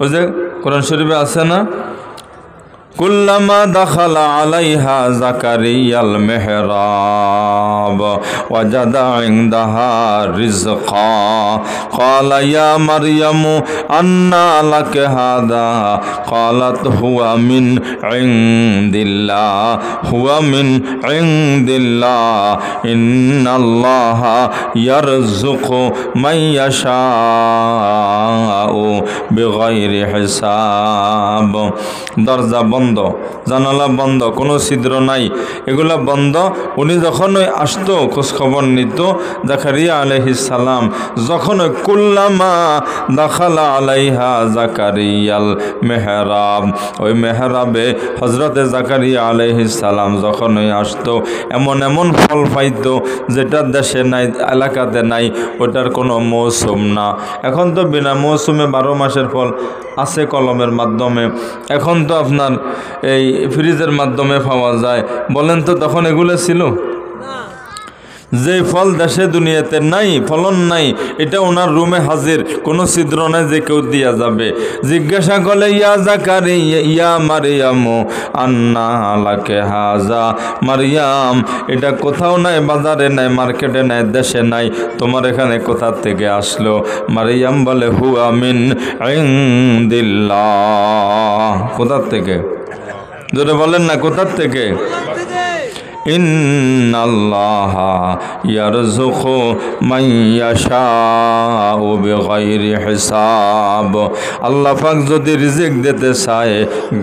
ওই যে কোরআন শরীফে আছে না, কুল্লামা দাখালা আলাইহা জাকারিয়াল মেহরাব ওয়াজাদা ইনদাহা রিজকা ক্বালা ইয়া মারইয়ামু আন্না লাকা হাদা ক্বালাত হুয়া মিন ইনদিল্লাহ ইন্নাল্লাহা ইয়ারযুকু মান ইয়াশাউ বিগাইরি হিসাব। দরজা বন্ধ, জানালা বন্ধ, কোনো ছিদ্র নাই, এগুলা বন্ধ। উনি যখন ওই আসতো খোঁজখবর নিত, জাকারিয়া আলাইহিস সালাম যখন কুল্লামা দাখালা আলাইহা জাকারিয়াল মেহরাব, ওই মেহরাবে হজরতে জাকারিয়া আলাইহিস সালাম যখন ওই আসতো, এমন এমন ফল পাইতো যেটা দেশে নাই, এলাকাতে নাই, ওটার কোনো মৌসুম না। এখন তো বিনা মৌসুমে 12 মাসের ফল আছে কলমের মাধ্যমে, এখন তো আপনার এই ফ্রিজের মাধ্যমে পাওয়া যায়। বলেন তো তখন এগুলো ছিল? যে ফল দেশে দুনিয়াতে নাই, ফলন নাই, এটা ওনার রুমে হাজির, কোনো ছিদ্র নাই যে কেউ দিয়া যাবে। জিজ্ঞাসা করলে ইয়া জাকারিয়া ইয়া মারিয়াম আন্না লাকে হাজা, মারিয়াম এটা কোথাও নাই, বাজারে নাই, মার্কেটে নাই, দেশে নাই, তোমার এখানে কোথা থেকে আসলো? মারিয়াম বলে হুয়া মিন ইনদিল্লাহ। কোথা থেকে? জোরে বলেন না, কোথা থেকে? ইন্নাল্লাহা ইয়ারযুকু মান ইয়াশাউ বিগাইরি হিসাব। আল্লাহ পাক যদি রিজিক দিতে চায়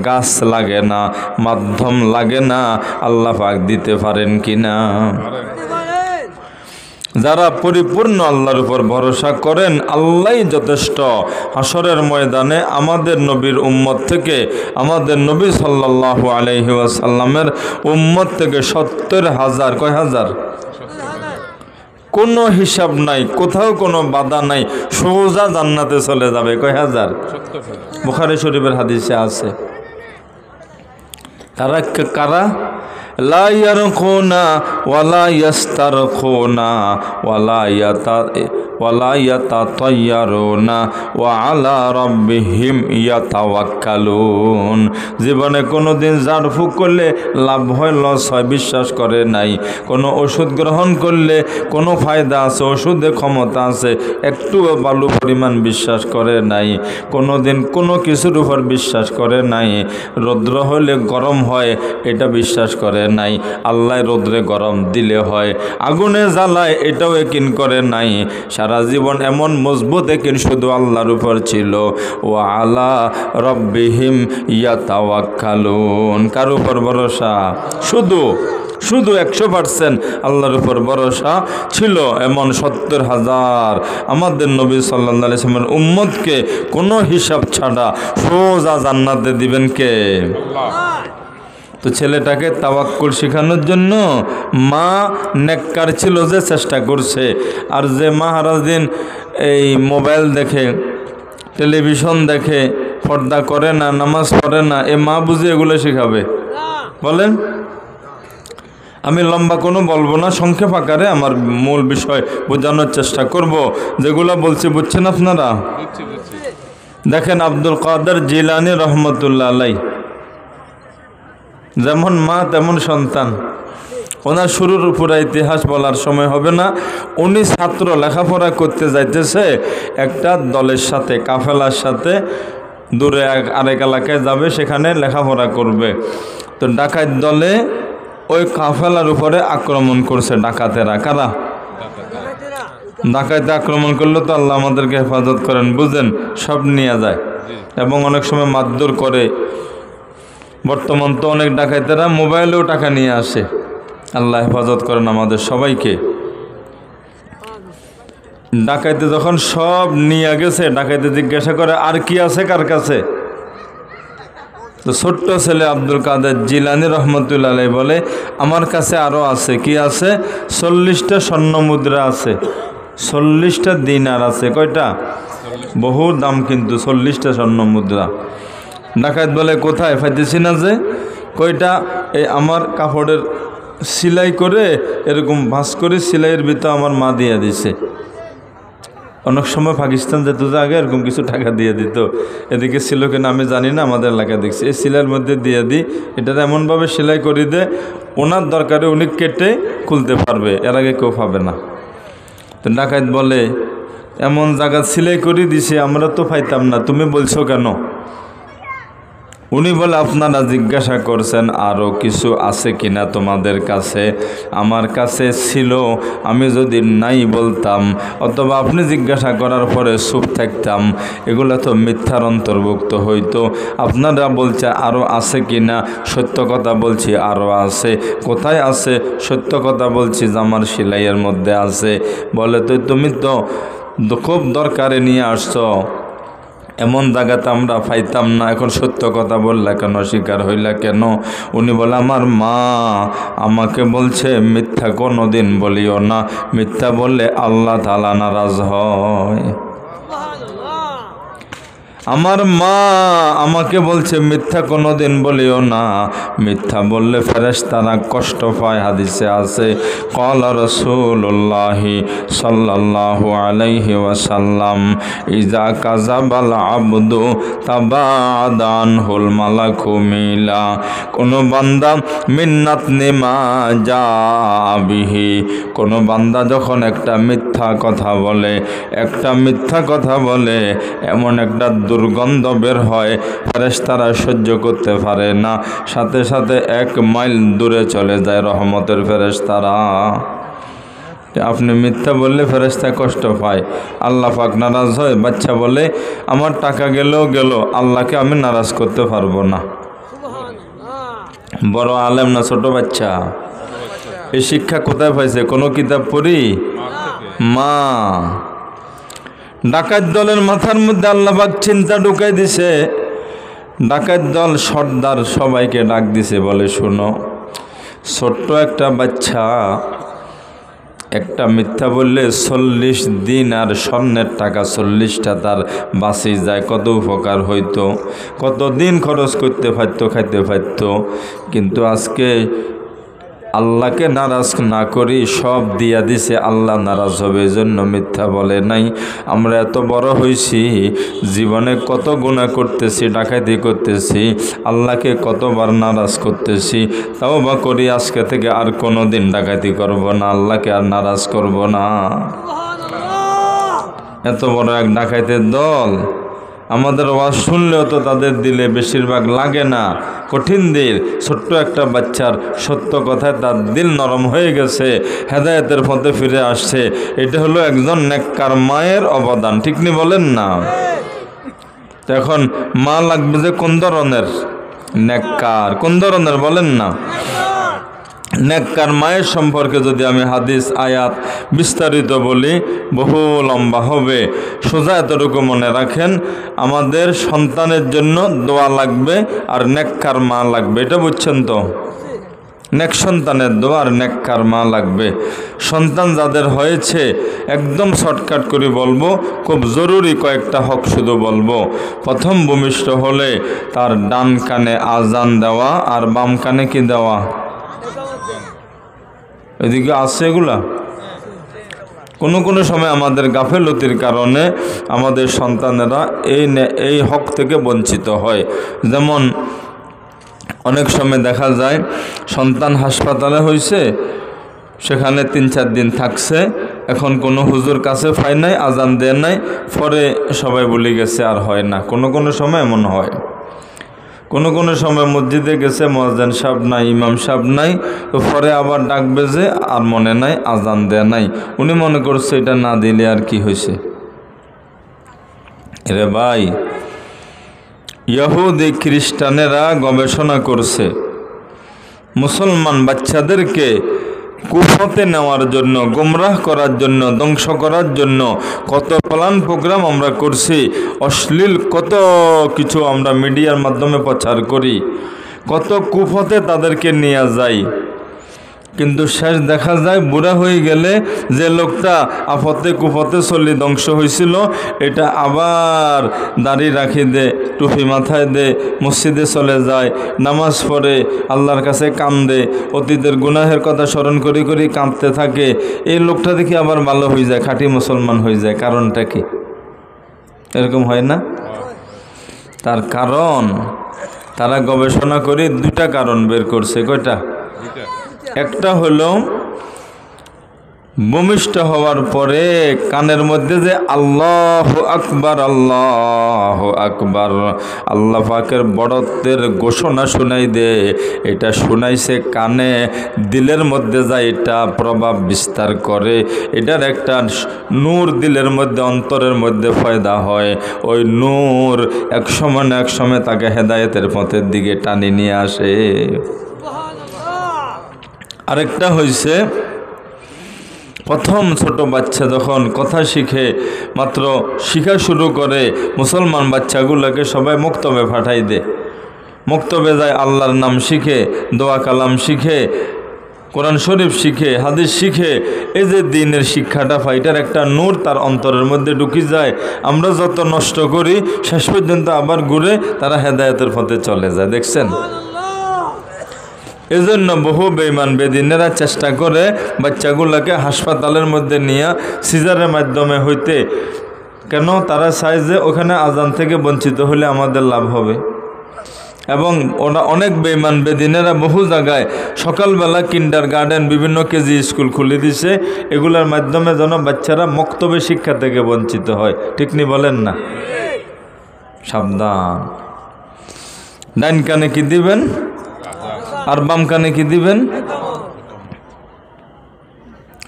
গাছ লাগে না, মাধ্যম লাগে না, আল্লাহ পাক দিতে পারেন কিনা? যারা পরিপূর্ণ আল্লাহর উপর ভরসা করেন আল্লাহই যথেষ্ট। হাসরের ময়দানে আমাদের নবীর উম্মত থেকে, আমাদের নবী সাল্লাল্লাহু আলাইহি ওয়াসাল্লামের উম্মত থেকে ৭০,০০০, কয় হাজার? কোনো হিসাব নাই, কোথাও কোনো বাধা নাই, সোজা জান্নাতে চলে যাবে। কয় হাজার? বুখারী শরীফের হাদিসে আছে। কারা কারা? লা ইয়ারকুনা ওয়ালা ইয়াস্তারকুনা ওয়ালা ইয়াতাতায়্যারুনা ওয়া আলা রাব্বিহিম ইয়াতাওয়াক্কালুন। জীবনে কোনোদিন ঝাড়ফুঁক করলে লাভ হয় লস হয় বিশ্বাস করে নাই। কোনো ওষুধ গ্রহণ করলে কোনো ফায়দা আছে, ওষুধে ক্ষমতা আছে, একটুও বালু পরিমাণ বিশ্বাস করে নাই। কোনোদিন কোনো কিছুর উপর বিশ্বাস করে নাই। রৌদ্র হলে গরম হয় এটা বিশ্বাস করে নাই। আল্লাহ রৌদ্রে গরম দিলে হয়, আগুনে জ্বালায় এটাও একিন করে নাই। সারা জীবন এমন মজবুত একিন শুধু আল্লাহর উপর ছিল। ওয়া আলা রাব্বিহিম ইয়াতাওয়াক্কালুন। কার উপর ভরসা? শুধু 100% আল্লাহর উপর ভরসা ছিল। এমন ৭০,০০০ আমাদের নবী সাল্লাল্লাহু আলাইহি ওয়াসাল্লামের উম্মতকে কোনো হিসাব ছাড়া সোজা জান্নাতে দিবেন কে? আল্লাহ। তো ছেলেটাকে তাওয়াক্কুল শেখানোর জন্য মা নেককার ছিল যে চেষ্টা করছে। আর যে মা সারাদিন এই মোবাইল দেখে, টেলিভিশন দেখে, পর্দা করে না, নামাজ পড়ে না, এ মা বুঝে এগুলো শেখাবে? বলেন। আমি লম্বা কোনো বলবো না, সংক্ষেপ আকারে আমার মূল বিষয় বোঝানোর চেষ্টা করব। যেগুলো বলছি বুঝছেন আপনারা? দেখেন আব্দুল কাদের জিলানী রহমতুল্লাহ আলাইহি, যেমন মা তেমন সন্তান। ওনার শুরুর পুরা ইতিহাস বলার সময় হবে না। উনি ছাত্র লেখাপড়া করতে যাইতেছে একটা দলের সাথে, কাফেলার সাথে দূরে আরেক এলাকায় যাবে, সেখানে লেখাপড়া করবে। তো ডাকাত দলে ওই কাফেলার উপরে আক্রমণ করছে ডাকাতেরা। কারা? ডাকাতে আক্রমণ করলে তো আল্লাহ আমাদেরকে হেফাজত করেন, বুঝেন, সব নিয়ে যায় এবং অনেক সময় মারধর করে। বর্তমান তো অনেক ডাকাতেরা মোবাইলেও টাকা নিয়ে আসে। আল্লাহ হেফাজত করেন আমাদের সবাইকে। ডাকাইতে যখন সব নিয়ে গেছে, ডাকাইতে জিজ্ঞাসা করে আর কি আছে কার কাছে? তো ছোট্ট ছেলে আব্দুল কাদের জিলানী রহমতুল্লাহ আলাইহি বলে আমার কাছে আরও আছে। কি আছে? 40টা স্বর্ণ মুদ্রা আছে, 40টা দিনার আছে। কয়টা? বহু দাম কিন্তু 40টা স্বর্ণ মুদ্রা। ডাকাত বলে কোথায়? পাইতেছি না যে। কয়টা? এই আমার কাপড়ের সেলাই করে এরকম ভাঁজ করে সেলাইয়ের ভিতর আমার মা দিয়ে দিছে। অনেক সময় পাকিস্তান যেত যে আগে এরকম কিছু টাকা দিয়ে দিত, এদিকে ছিল কিনা আমি জানি না, আমাদের এলাকায় দেখছি। এই সেলাইয়ের মধ্যে দিয়ে দিই, এটা এমনভাবে সেলাই করে দে ওনার দরকারে উনি কেটে খুলতে পারবে, এর আগে কেউ পাবে না। তো ডাকাত বলে এমন জায়গা সেলাই করে দিছে আমরা তো পাইতাম না, তুমি বলছো কেন? উনি বলে আপনারা জিজ্ঞাসা করছেন আরও কিছু আছে কিনা তোমাদের কাছে? আমার কাছে ছিল, আমি যদি নাই বলতাম অথবা আপনি জিজ্ঞাসা করার পরে চুপ থাকতাম, এগুলো তো মিথ্যার অন্তর্ভুক্ত হইতো। আপনারা বলছে আরও আছে কিনা? সত্য কথা বলছি আরও আছে। কোথায় আছে? সত্য কথা বলছি জামার সেলাইয়ের মধ্যে আছে। বলে তো তুমি তো খুব দরকারে নিয়ে আসছো, এমন জায়গাতে আমরা পাইতাম না, এখন সত্য কথা বললা কেন, স্বীকার হইলা কেন? উনি বলে আমার মা আমাকে বলছে মিথ্যা কোনো দিন বলিও না, মিথ্যা বললে আল্লাহ তাআলা নারাজ হয়। আমার মা আমাকে বলছে মিথ্যা কোনোদিন বলিও না, মিথ্যা বললে ফেরেশতারা কষ্ট পায়। হাদিসে আছে ক্বালা রাসূলুল্লাহি সাল্লাল্লাহু আলাইহি ওয়াসাল্লাম ইযা কাযাবাল আবদু তাবাআদা আনহুল মালাকু মিলা। কোনো বান্দা মিন্নাত নিমা যা বিহি, কোনো বান্দা যখন একটা মিথ্যা কথা বলে, একটা মিথ্যা কথা বলে এমন একটা দুর্গন্ধ বের হয় ফেরেশতারা সহ্য করতে পারে না, সাথে সাথে 1 মাইল দূরে চলে যায় রহমতের ফেরেশতারা। আপনি মিথ্যা বললে ফেরেশতা কষ্ট পায়, আল্লাহ পাক নারাজ হয়। বাচ্চা বলে আমার টাকা গেলেও গেল, আল্লাহকে আমি নারাজ করতে পারবো না। বড় আলেম না ছোট বাচ্চা? এই শিক্ষা কোথায় পাইছে? কোনো কিতাব পড়ি? মা। ডাকাত দলের মাথার মধ্যে আল্লাহ পাক চিন্তা ঢুকাই দিছে। ডাকাত দল সর্দার সবাইকে ডাক দিছে, বলে শোনো, ছোট্ট একটা বাচ্চা একটা মিথ্যা বললে 40 দিন আর স্বর্ণের টাকা 40টা তার বাঁচি যায়, কত উপকার হইতো, কত দিন খরচ করতে পারতো, খাইতে পারতো। কিন্তু আজকে আল্লাহকে নারাজ না করি সব দিয়া দিছে, আল্লাহ নারাজ হবে, এজন্য মিথ্যা বলে নাই। আমরা এত বড় হইছি, জীবনে কত গুনাহ করতেছি, ডাকাতি করতেছি, আল্লাহকে কতবার নারাজ করতেছি। তাওবা করি আজকে থেকে আর কোনো দিন ডাকাতি করব না, আল্লাহকে আর নারাজ করব না। এত বড় এক ডাকাতের দল, আমাদের ওয়াজ শুনলেও তো তাদের দিলে বেশিরভাগ লাগে না, কঠিন দিল। ছোট্ট একটা বাচ্চার সত্য কথায় তার দিল নরম হয়ে গেছে, হেদায়েতের পথে ফিরে আসছে। এটা হলো একজন নেককার মায়ের অবদান, ঠিক নি বলেন না? তো এখন মা লাগবে যে কোন ধরনের? নেককার। কোন ধরনের বলেন না? নেককার মায়ের সম্পর্কে যদি আমি হাদিস আয়াত বিস্তারিত বলি বহু লম্বা হবে। সোজা এতটুকু মনে রাখেন, আমাদের সন্তানের জন্য দোয়া লাগবে আর নেককার মা লাগবে। এটা বুঝছেন তো? নেক সন্তানের দোয়া আর নেককার মা লাগবে। সন্তান যাদের হয়েছে একদম শর্টকাট করে বলবো, খুব জরুরি কয়েকটা হক শুধু বলবো। প্রথম ভূমিষ্ঠ হলে তার ডান কানে আজান দেওয়া আর বাম কানে কি দেওয়া? এদিকে আছে এগুলা। কোনো সময় আমাদের গাফেলতির কারণে আমাদের সন্তানেরা এই হক থেকে বঞ্চিত হয়। যেমন অনেক সময় দেখা যায় সন্তান হাসপাতালে হয়েছে, সেখানে 3-4 দিন থাকছে, এখন কোনো হুজুর কাছে পায় নাই, আজান দেয় নাই, পরে সবাই বলে গেছে আর হয় না। কোনো সময় এমন হয়। কোনো সময় মসজিদে গেছে, মুয়াজ্জিন সাহেব নাই, ইমাম সাহেব নাই, তো পরে আবার ডাকবে যে আর মনে নাই, আজান দেয়া নাই। উনি মনে করছে এটা না দিলে আর কি হয়েছে। রে ভাই, ইহুদি খ্রিস্টানেরা গবেষণা করছে মুসলমান বাচ্চাদেরকে কুফতে নেওয়ার জন্য, গুমরাহ করার জন্য, ধ্বংস করার জন্য কত প্ল্যান প্রোগ্রাম আমরা করছি। অশ্লীল কত কিছু আমরা মিডিয়ার মাধ্যমে প্রচার করি, কত কুফতে তাদেরকে নিয়ে যাই। কিন্তু শেষ দেখা যায় বুড়া হয়ে গেলে যে লোকটা আফতে কুফতে চলি ধ্বংস হয়েছিল, এটা আবার দাড়ি রাখি দে, টুপি মাথায় দে, মসজিদে চলে যায়, নামাজ পড়ে, আল্লাহর কাছে কান্দে, অতীতের গুনাহের কথা স্মরণ করে করে কাঁদতে থাকে। এই লোকটা দেখি আবার ভালো হয়ে যায়, খাঁটি মুসলমান হয়ে যায়। কারণটা কি? এরকম হয় না? তার কারণ তারা গবেষণা করে 2টা কারণ বের করছে। কয়টা? একটা হলো ভূমিষ্ঠ হওয়ার পরে কানের মধ্যে যে আল্লাহু আকবার, আল্লাহু আকবার, আল্লাহ পাকের বড়ত্বের ঘোষণা শুনাই দে, এটা শুনাইছে কানে, দিলের মধ্যে যায়, এটা প্রভাব বিস্তার করে, এটার একটা নূর দিলের মধ্যে, অন্তরের মধ্যে পয়দা হয়। ওই নূর এক সময় না এক সময় তাকে হেদায়েতের পথের দিকে টানি নিয়ে আসে। আরেকটা হইছে, প্রথম ছোট বাচ্চা যখন কথা শিখে, মাত্র শিখা শুরু করে, মুসলমান বাচ্চাগুলোকে সবাই মক্তবে পাঠাই দে। মক্তবে যায়, আল্লাহর নাম শিখে, দোয়া কালাম শিখে, কোরআন শরীফ শিখে, হাদিস শিখে, এই যে দ্বীনের শিক্ষাটা পাই, এটার একটা নূর তার অন্তরের মধ্যে ঢুকে যায়। আমরা যত নষ্ট করি শেষ পর্যন্ত আবার ঘুরে তারা হেদায়েতের পথে চলে যায়। দেখছেন? এজন্য বহু বেঈমান বেদিনেরা চেষ্টা করে বাচ্চাগুলোকে হাসপাতালের মধ্যে নিয়ে সিজারের মাধ্যমে হইতে, কেন? তারা চায় যে ওখানে আজান থেকে বঞ্চিত হলে আমাদের লাভ হবে। এবং ওরা অনেক বেঈমান বেদিনেরা বহু জায়গায় সকালবেলা কিন্ডার গার্ডেন, বিভিন্ন কেজি স্কুল খুলে দিছে, এগুলোর মাধ্যমে যেন বাচ্চারা মক্তবে শিক্ষা থেকে বঞ্চিত হয়। ঠিক নি বলেন না? সাবধান। ডাইন কানে কি দিবেন আর বাম কানে কি দিবেন?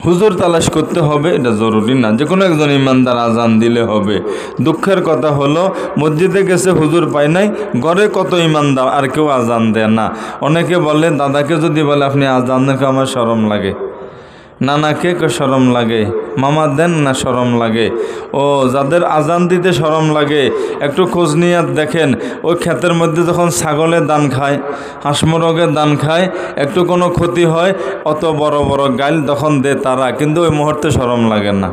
হুজুর তালাশ করতে হবে এটা জরুরি না, যে কোনো একজন ইমানদার আজান দিলে হবে। দুঃখের কথা হলো মসজিদে গেছে হুজুর পায় নাই, ঘরে কত ইমানদার আর কেউ আজান দেয় না। অনেকে বলে, দাদাকে যদি বলে আপনি আজান দেন, আমার শরম লাগে। নানাকে শরম লাগে, মামা দেন না শরম লাগে। ও যাদের আজান দিতে শরম লাগে একটু খোঁজ নিয়ে দেখেন, ওই ক্ষেতের মধ্যে যখন ছাগলের দান খায়, হাঁস মোরগের দান খায়, একটু কোনো ক্ষতি হয়, অত বড় বড় গাইল তখন দে তারা, কিন্তু ওই মুহূর্তে শরম লাগে না।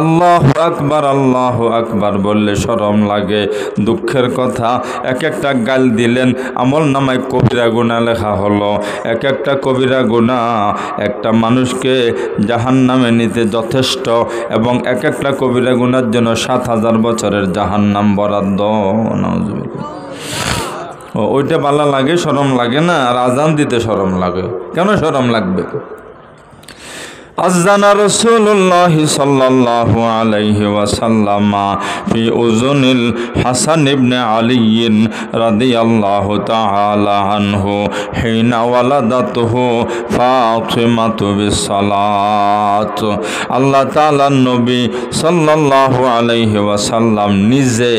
আল্লাহু আকবার বললে শরম লাগে। দুঃখের কথা, এক একটা গাল দিলেন আমল নামায় কবিরা গুনাহ লেখা হলো। এক একটা কবিরা গুনাহ একটা মানুষকে জাহান্নামে নিতে যথেষ্ট, এবং এক একটা কবিরা গুনার জন্য ৭,০০০ বছরের জাহান্নাম বরাদ্দ। ওইটা ভালো লাগে, শরম লাগে না। আর আজান দিতে শরম লাগে, কেন শরম লাগবে? আযানা রাসূলুল্লাহ সাল্লাল্লাহু আলাইহি ওয়াসাল্লাম ফি উযুনিল হাসান ইবনে আলী রাদিয়াল্লাহু তাআলা আনহু হিনা ওয়ালাদাতুহু ফাতিমাতু বিসসালাত। আল্লাহ তাআলার নবী সাল্লাল্লাহু আলাইহি ওয়াসাল্লাম নিজে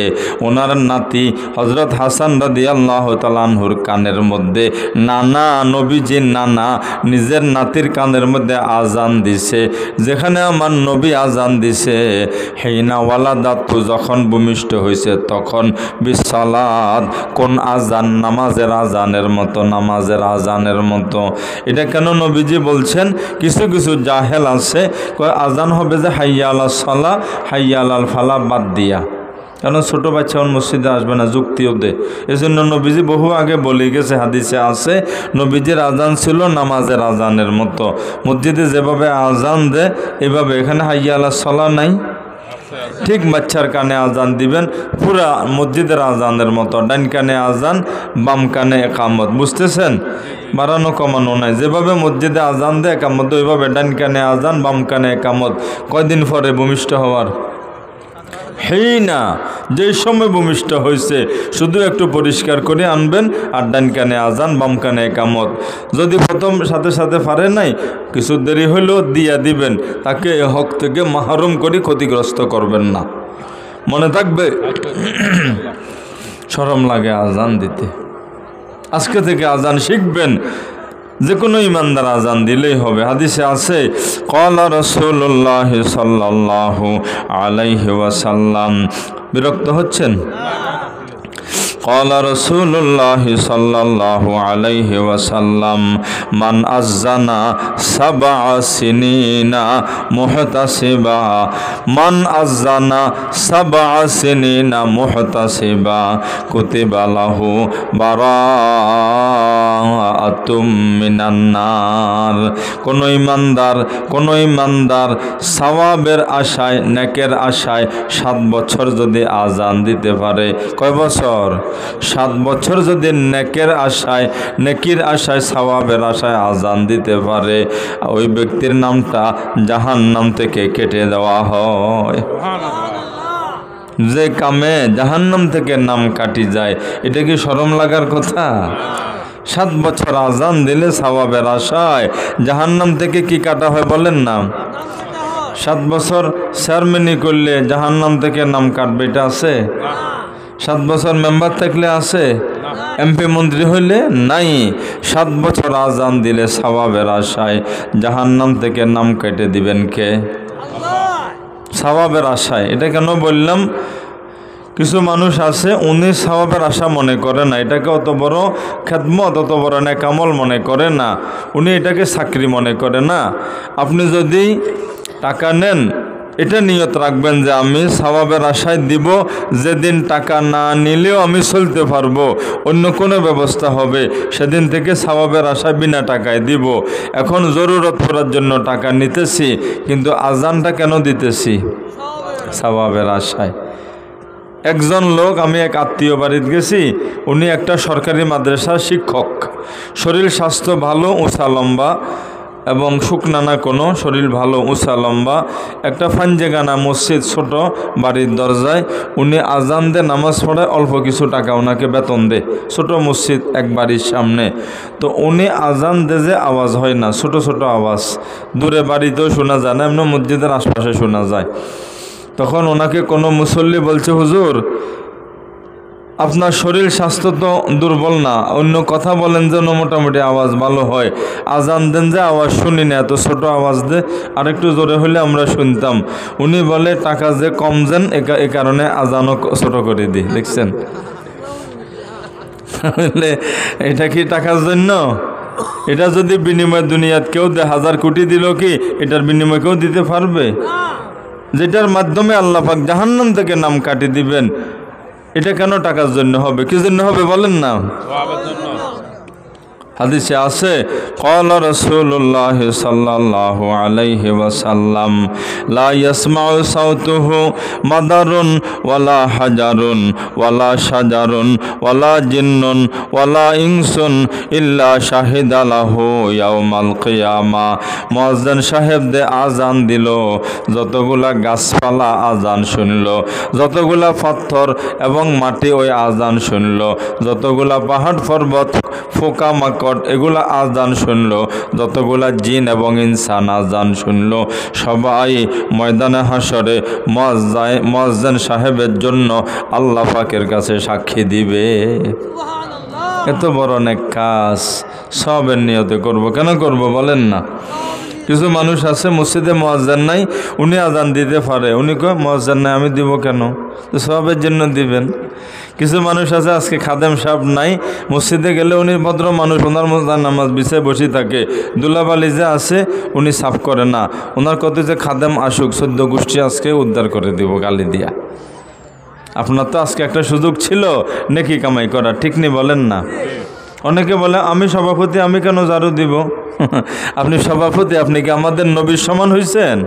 ওনার নাতি হযরত হাসান রাদিয়াল্লাহু তাআলা আনহুর কানের মধ্যে, নানা নবীজির নানা নিজের নাতির কানের মধ্যে আজান দিছে, যেখানে আমার নবী আজান দিছে। হিনা ওয়ালাদাতু, যখন ভূমিষ্ঠ হয়েছে তখন, বিসসালাত, কোন আজান? নামাজের আজানের মতো, নামাজের আজানের মতো। এটা কেন নবীজি বলছেন? কিছু কিছু জাহেল আছে, কয় আজান হবে যে হাইয়া আলাস সালাহ হাইয়া আলাল ফালাহ বাদ দিয়া, কারণ ছোটো বাচ্চা মসজিদে আসবে না, যুক্তিও দে। এই জন্য নবীজি বহু আগে বলে গেছে, হাদিসে আছে, নবীজির আজান ছিল নামাজের আজানের মতো। মসজিদে যেভাবে আজান দেয় এভাবে এখানে হাইয়া আলাস সালাহ নাই, ঠিক বাচ্চার কানে আজান দিবেন পুরা মসজিদের আজানের মতো। ডান কানে আজান, বাম কানে একামত। বুঝতেছেন? বাড়ানো কমানো নাই। যেভাবে মসজিদে আজান দেয় একামত, ওইভাবে ডান কানে আজান, বাম কানে একামত। কয়দিন পরে ভূমিষ্ঠ হওয়ার? হিনা, যেই সময় ভূমিষ্ঠ হয়েছে শুধু একটু পরিষ্কার করে আনবেন, আর ডান কানে আজান, বাম কানে একামত। যদি প্রথম সাথে সাথে পারে নাই, কিছু দেরি হইলেও দিয়া দিবেন, তাকে এ হক থেকে মাহরুম করে ক্ষতিগ্রস্ত করবেন না। মনে থাকবে? শরম লাগে আজান দিতে। আজকে থেকে আজান শিখবেন, যে কোনো ইমানদার আজান দিলেই হবে। হাদিসে আছে, ক্বালা রাসূলুল্লাহ সাল্লাল্লাহু আলাইহি ওয়াসাল্লাম। বিরক্ত হচ্ছেন? ক্বালা রাসূলুল্লাহ সাল্লাল্লাহু আলাইহি ওয়াসাল্লাম, মান আযানা সাবআ সিনিনা মুহতাসিবা, মান আযানা সাবআ সিনিনা মুহতাসিবা কুতিবা লাহু বারাআতুম মিনান নার। কোন ইমানদার সওয়াবের আশায়, নেকের আশায় 7 বছর যদি আজান দিতে পারে, কয় বছর? 7 বছর যদি নেকের আশায়, নেকির আশায়, সওয়াবের আশায় আজান দিতে পারে, ওই ব্যক্তির নামটা জাহান্নাম থেকে কেটে দেওয়া হয়। যে কামে জাহান্নাম থেকে নাম কাটি যায়, এটা কি শরম লাগার কথা? 7 বছর আজান দিলে সওয়াবের আশায় জাহান্নাম থেকে কি কাটা হয় বলেন না? 7 বছর চেয়ারম্যানি করলে জাহান্নাম থেকে নাম কাটবে, এটা আছে? 7 বছর মেম্বার থাকলে আছে? এমপি মন্ত্রী হইলে নাই। 7 বছর আজান দিলে সওয়াবের আশায় জাহান্নাম থেকে নাম কেটে দিবেন কে? সওয়াবের আশায়। এটা কেন বললাম? কিছু মানুষ আছে উনি সওয়াবের আশা মনে করে না, এটাকে অত বড় খেদমত, অত বড় নেকামল মনে করে না, উনি এটাকে চাকরি মনে করে না। আপনি যদি টাকা নেন, এটা নিয়ত রাখবেন যে আমি সওয়াবের আশায় দিব, যেদিন টাকা না নিলেও আমি চলতে পারবো, অন্য কোনো ব্যবস্থা হবে, সেদিন থেকে সওয়াবের আশায় বিনা টাকায় দিব। এখন জরুরত করার জন্য টাকা নিতেছি, কিন্তু আজানটা কেন দিতেছি? সওয়াবের আশায়। একজন লোক, আমি এক আত্মীয় বাড়িতে গেছি, উনি একটা সরকারি মাদ্রাসার শিক্ষক, শরীর স্বাস্থ্য ভালো, উঁচা লম্বা এবং শুকনানা কোনো, শরীর ভালো উঁচা লম্বা, একটা ফাঞ্জেগানা মসজিদ ছোট বাড়ির দরজায় উনি আজান দে নামাজ পড়ায়, অল্প কিছু টাকা ওনাকে বেতন দে, ছোট মসজিদ এক বাড়ির সামনে। তো উনি আজান দে যে আওয়াজ হয় না, ছোট ছোট আওয়াজ, দূরে বাড়িতেও শোনা যায় না, এমনি মসজিদের আশপাশে শোনা যায়। তখন ওনাকে কোনো মুসল্লি বলছে, হুজুর আপনার শরীর স্বাস্থ্য তো দুর্বল না, অন্য কথা বলেন যেন মোটামুটি আওয়াজ ভালো হয়, আজান দেন যে আওয়াজ শুনি না, এত ছোট আওয়াজ দে, আরেকটু জোরে হলে আমরা শুনতাম। উনি বলে টাকা যে কম দেন, এ কারণে আজানও ছোট করে দিই। দেখছেন, এটা কি টাকার জন্য? এটা যদি বিনিময় দুনিয়াত কেউ 1000 কোটি দিল, কি এটার বিনিময় কেউ দিতে পারবে? যেটার মাধ্যমে আল্লাহ পাক জাহান্নাম থেকে নাম কাটি দিবেন, এটা কেন টাকার জন্য হবে? কি জন্য হবে বলেন না? হাদিসে আছে, ক্বালা রাসূলুল্লাহ সাল্লাল্লাহু আলাইহি ওয়াসাল্লাম, লা ইয়াসমাউ সাউতুহু মাদারুন ওয়ালা হাজারুন ওয়ালা শাজারুন ওয়ালা জিন্নুন ওয়ালা ইনসুন ইল্লা শাহিদা লাহু ইয়াউমাল কিয়ামা। মুয়াজ্জিন সাহেব দে আজান দিল, যতগুলা গাছপালা আজান শুনল, যতগুলা পাথর এবং মাটি ওই আজান শুনল, যতগুলা পাহাড় পর্বত ফোকা মাকড় এগুলা আজান শুনল, যতগুলা জিন এবং ইনসান আজান শুনল, সবাই ময়দানে হাসরে মুয়াজ্জিন সাহেবের জন্য আল্লাহ পাকের কাছে সাক্ষী দিবে। এত বড় নেক কাজ সবের নিয়তে করব, কেন করব বলেন না? কিছু মানুষ আছে মসজিদে মুয়াজ্জিন নাই, উনি আজান দিতে পারে, উনি কয় মুয়াজ্জিন নাই আমি দিব কেন? তো সবের জন্য দিবেন। কিছু মানুষ আছে আজকে খাদেম সাহেব নাই, মসজিদে গেলে উনি ভদ্র মানুষ, ওনার মধ্যে নামাজ বিছায় বসে থাকে, দুলাবালি যে আছে উনি সাফ করে না, ওনার কত যে খাদেম আসুক 14 গোষ্ঠী আজকে উদ্ধার করে দিব গালি দিয়া। আপনার তো আজকে একটা সুযোগ ছিল নেকি কামাই করা, ঠিক নেই বলেন না? অনেকে বলে আমি সভাপতি, আমি কেন ঝাড়ু দিব? আপনি সভাপতি, আপনি কি আমাদের নবীর সমান হয়েছেন?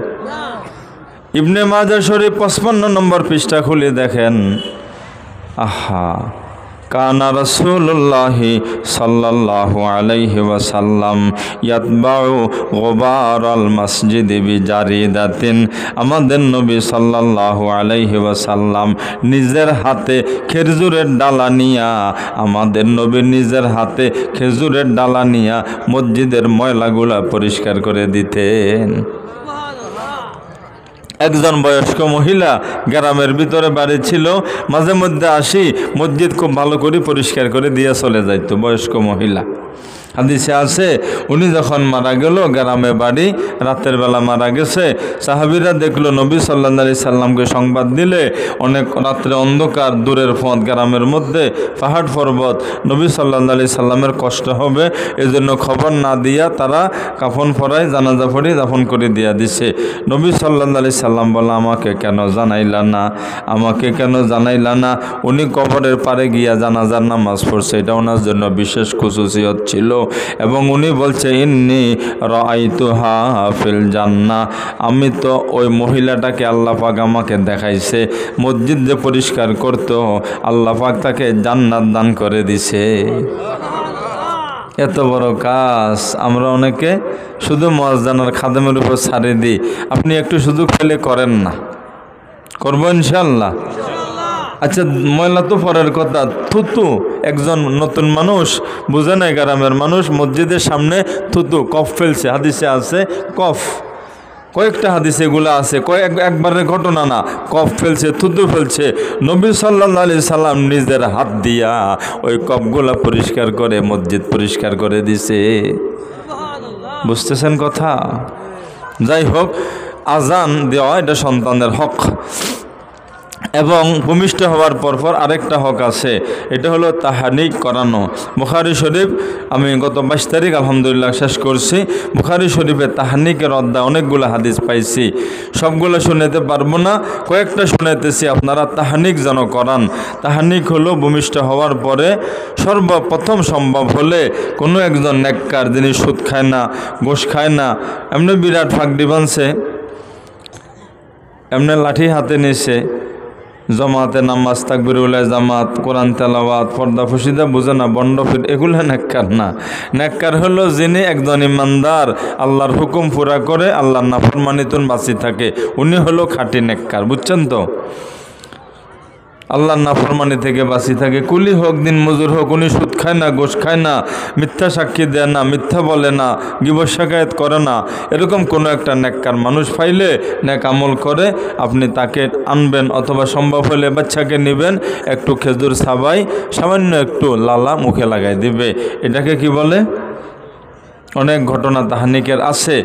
ইবনে মাজাহ শরীফ 55 নম্বর পৃষ্ঠা খুলে দেখেন, আহা, কানা রাসূলুল্লাহি সাল্লাল্লাহু আলাইহি ওয়াসাল্লাম ইয়াতবাউ গুবারাল মসজিদি বিজারিদাতিন। আমাদের নবী সাল্লাল্লাহু আলাইহি ওয়াসাল্লাম নিজের হাতে খেজুরের ডালা নিয়া, আমাদের নবী নিজের হাতে খেজুরের ডালা নিয়া মসজিদের ময়লাগুলা পরিষ্কার করে দিতেন। একজন বয়স্ক মহিলা গ্রামের ভিতরে বাড়ি ছিল, মাঝে মধ্যে আসি মসজিদ খুব ভালো করে পরিষ্কার করে দিয়ে চলে যাইতো বয়স্ক মহিলা। হাদিসে আছে উনি যখন মারা গেল, গ্রামে বাড়ি, রাতের বেলা মারা গেছে, সাহাবীরা দেখলো, নবী সাল্লাল্লাহু আলাইহি সাল্লামকে সংবাদ দিলে, অনেক রাত্রে অন্ধকার, দূরের পথ, গ্রামের মধ্যে পাহাড় পর্বত, নবী সাল্লাল্লাহু আলাইহি সাল্লামের কষ্ট হবে, এজন্য খবর না দিয়া তারা কাফন পরায় জানাজা পড়ে দাফন করে দিয়া দিছে। নবী সাল্লাল্লাহু আলাইহি সাল্লাম বলে, আমাকে কেন জানাইলা না, আমাকে কেন জানাইলা না? উনি কবরের পারে গিয়া জানাজার নামাজ পড়ছে, এটা ওনার জন্য বিশেষ খুশুসিয়ত ছিল। এবং উনি বলছে, ইন্নী রাআইতুহা ফিল জান্নাহ, আমি তো ওই মহিলাটাকে আল্লাহ পাক আমাকে দেখাইছে, মসজিদ যে পরিষ্কার করতো আল্লাহ পাক তাকে জান্নাত দান করে দিছে। এত বড় কাজ আমরা অনেকে শুধু মুয়াজ্জিনের খাদেমের উপর ছাড়ে দিই। আপনি একটু সুযোগ পেলে করেন না? করবো ইনশাআল্লাহ। আচ্ছা, ময়লা তো পরের কথা, থুতু, একজন নতুন মানুষ বুঝে নাই, গ্রামের মানুষ মসজিদের সামনে থুতু কফ ফেলছে, হাদিসে আছে কফ, কয়েকটা হাদিসে এগুলো আছে, একবারের ঘটনা না, কফ ফেলছে, থুতু ফেলছে। নবী সাল্লাল্লাহু আলাইহি সাল্লাম নিজের হাত দিয়া ওই কফগুলা পরিষ্কার করে মসজিদ পরিষ্কার করে দিছে। বুঝতেছেন কথা? যাই হোক, আজান দেওয়া এটা সন্তানের হক। এবং ভূমিষ্ঠ হওয়ার পরপর আরেকটা হক আছে, এটা হলো তাহানিক করানো। বুখারী শরীফ আমি গত 22 তারিখ আলহামদুলিল্লাহ শেষ করছি। বুখারী শরীফে তাহানিকের অধ্যায় অনেকগুলো হাদিস পাইছি, সবগুলো শুনাতে পারবো না, কয়েকটা শুনাইতেছি, আপনারা তাহানিক যেন করান। তাহানিক হলো ভূমিষ্ঠ হওয়ার পরে সর্বপ্রথম সম্ভব হলে কোনো একজন নেককার, যিনি সুদ খায় না, ঘুষ খায় না, এমনি বিরাট ফাঁকডি বানছে, এমনি লাঠি হাতে নিয়েছে, জমাতে নামাজ, তাকবীরুল জামাত, কোরআন তেলাওয়াত, পর্দা ফসিদা বুঝে না, বন্ডফির, এগুলো নেককার না। নেককার হলো যিনি একজন ইমানদার, আল্লাহর হুকুম পুরা করে আল্লাহর নাফরমানিতুন বাঁচি থাকে, উনি হলো খাঁটি নেককার। বুঝছেন তো? আল্লাহর নাফরমানি থেকে বাঁচি থাকে, কুলি হোক দিন মজুর হোক, উনি সুদ খায় না, ঘুষ খায় না, মিথ্যা সাক্ষী দেয় না, মিথ্যা বলে না, গীবত শাকায়াত করে না, এরকম কোনো একটা নেককার মানুষ পাইলে, নেক আমল করে, আপনি তাকে আনবেন, অথবা সম্ভব হলে বাচ্চাকে নেবেন, একটু খেজুর সাবাই সামান্য একটু লালা মুখে লাগাই দিবে। এটাকে কি বলে? অনেক ঘটনা তাহানিকের আছে।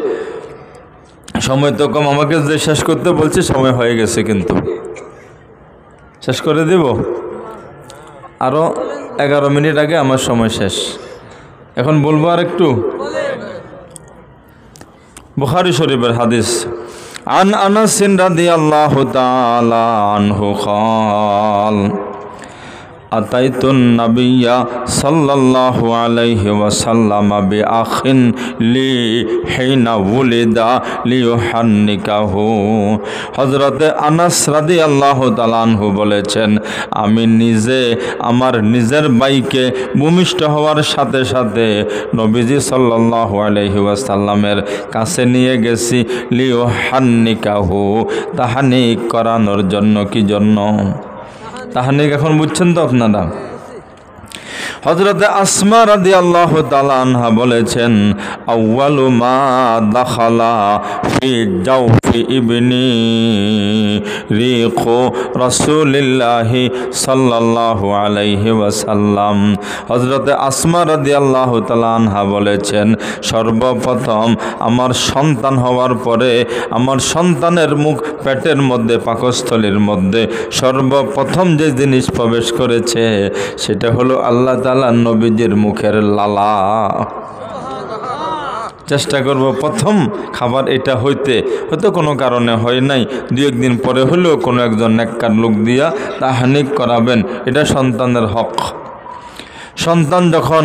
সময় তো কম, আমাকে যে শেষ করতে বলছি সময় হয়ে গেছে, কিন্তু শেষ করে দেব, আরও 11 মিনিট আগে আমার সময় শেষ। এখন বলবো আর একটু। বুখারী শরীফের হাদিস, আন আনাস রাদিয়াল্লাহু তাআলা আনহু قال আতাইতুন নাবিয়্যা সাল্লাল্লাহু আলাইহি ওয়াসাল্লাম বিআখিন লি হিনা ওয়ালিদা লিইউহান্নিকাহু। হযরতে আনাস রাদিয়াল্লাহু তাআলা আনহু বলেছেন, আমি নিজে আমার নিজের ভাইকে ভূমিষ্ঠ হওয়ার সাথে সাথে নবীজি সাল্লাল্লাহু আলাইহি ওয়াসাল্লামের কাছে নিয়ে গেছি, লিইউহান্নিকাহু, তাহানিক করানোর জন্য। কি জন্য তাহানিক? এখন বুঝছেন তো আপনারা? হযরতে আসমা রাদিয়াল্লাহু তাআলা আনহা বলেছেন, আউয়ালু মা দাখালা ফি জাওফি ইবনি রিকু রাসূলিল্লাহি সাল্লাল্লাহু আলাইহি ওয়াসাল্লাম। হযরতে আসমা রাদিয়াল্লাহু তাআলা আনহা বলেছেন, সর্বপ্রথম আমার সন্তান হওয়ার পরে আমার সন্তানের মুখ পেটের মধ্যে, পাকস্থলীর মধ্যে সর্বপ্রথম যে জিনিস প্রবেশ করেছে সেটা হলো আল্লাহ তাআলা নবীজির মুখের লালা। চেষ্টা করব প্রথম খাবার এটা হইতে, হয়তো কোনো কারণে হয় নাই, 2-1 দিন পরে হলেও কোনো একজন নেককার লোক দিয়া তাহানিক করাবেন, এটা সন্তানের হক। সন্তান যখন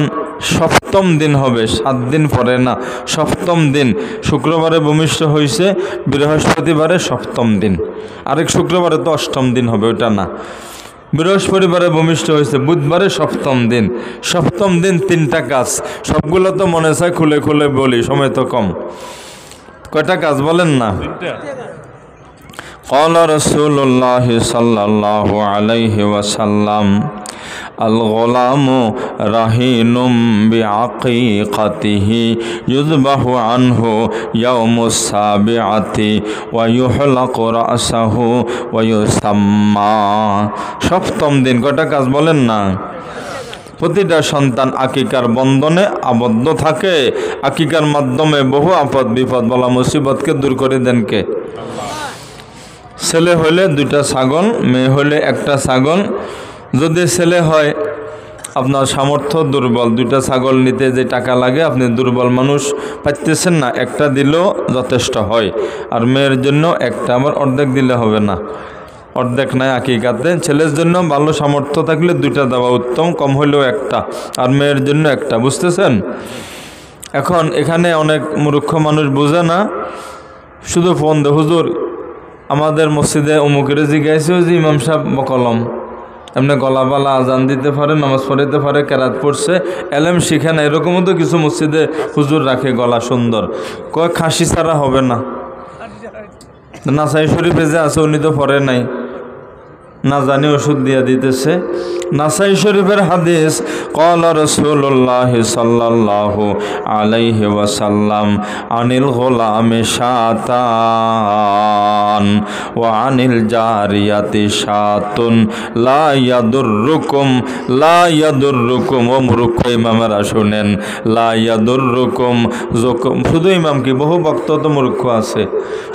7ম দিন হবে, 7 দিন পরে না, 7ম দিন, শুক্রবারে ভূমিষ্ঠ হয়েছে, বৃহস্পতিবারে 7ম দিন, আরেক শুক্রবারে তো 8ম দিন হবে, ওটা না, বৃহস্পতিবারে ভূমিষ্ঠ হয়েছে, বুধবারে 7ম দিন। 7ম দিন 3টা কাজ, সবগুলো তো মনে চায় খুলে খুলে বলি, সময় তো কম। কয়টা কাজ বলেন না? ক্বালা রাসূলুল্লাহি সাল্লাল্লাহু আলাইহি ওয়াসাল্লাম, আল গোলামু রাহিনুম বিআকিকাতিহি ইউযবাহু আনহু ইয়াউমুস সাবিআতি ওয়া ইউহলাকু রাসাহু ওয়া ইউসাম্মা। 7ম দিন কয়টা কাজ বলেন না? প্রতিটা সন্তান আকিকার বন্ধনে আবদ্ধ থাকে, আকিকার মাধ্যমে বহু আপদ বিপদ বলা মুসিবতকে দূর করে দেন কে? ছেলে হলে 2টা ছাগল, মেয়ে হলে 1টা ছাগল। যদি ছেলে হয় আপনার সামর্থ্য দুর্বল, 2টা ছাগল নিতে যে টাকা লাগে, আপনি দুর্বল মানুষ পাইতেছেন না, 1টা দিলেও যথেষ্ট হয়। আর মেয়ের জন্য 1টা, আবার অর্ধেক দিলে হবে না, অর্ধেক নাই আকিকাতে। ছেলের জন্য ভালো সামর্থ্য থাকলে 2টা দেওয়া উত্তম, কম হলেও 1টা, আর মেয়ের জন্য 1টা। বুঝতেছেন? এখন এখানে অনেক মূর্খ মানুষ বোঝে না, শুধু ফোন দে, হুজুর আমাদের মসজিদে অমুকের জিজ্ঞাসা যে ইমাম সাহেব বকলম, এমনি গলাবালা আজান দিতে পারে, নামাজ পড়াইতে পারে, কেরাত পড়ছে, এলেম শিখে না, এরকমও তো কিছু মসজিদে হুজুর রাখে, গলা সুন্দর, কয় খাসি ছাড়া হবে না। নাসাই শরীফে যে আছে উনি তো পড়ে নাই, না জানি ওষুধ দিয়ে দিতেছে। নাসাই শরীফের হাদিস, ক্বালা রাসূলুল্লাহ সাল্লাল্লাহু আলাইহি ওয়াসাল্লাম আনিল গোলামি শাতান ওয়া আনিল জারিয়াতি শাতুন লা ইয়াদুররুকুম ও মূর্খ ইমামেরা শুনেন, লা ইয়াদুররুকুম যকুম। শুধু ইমাম কি, বহু বক্তা তো মূর্খ আছে।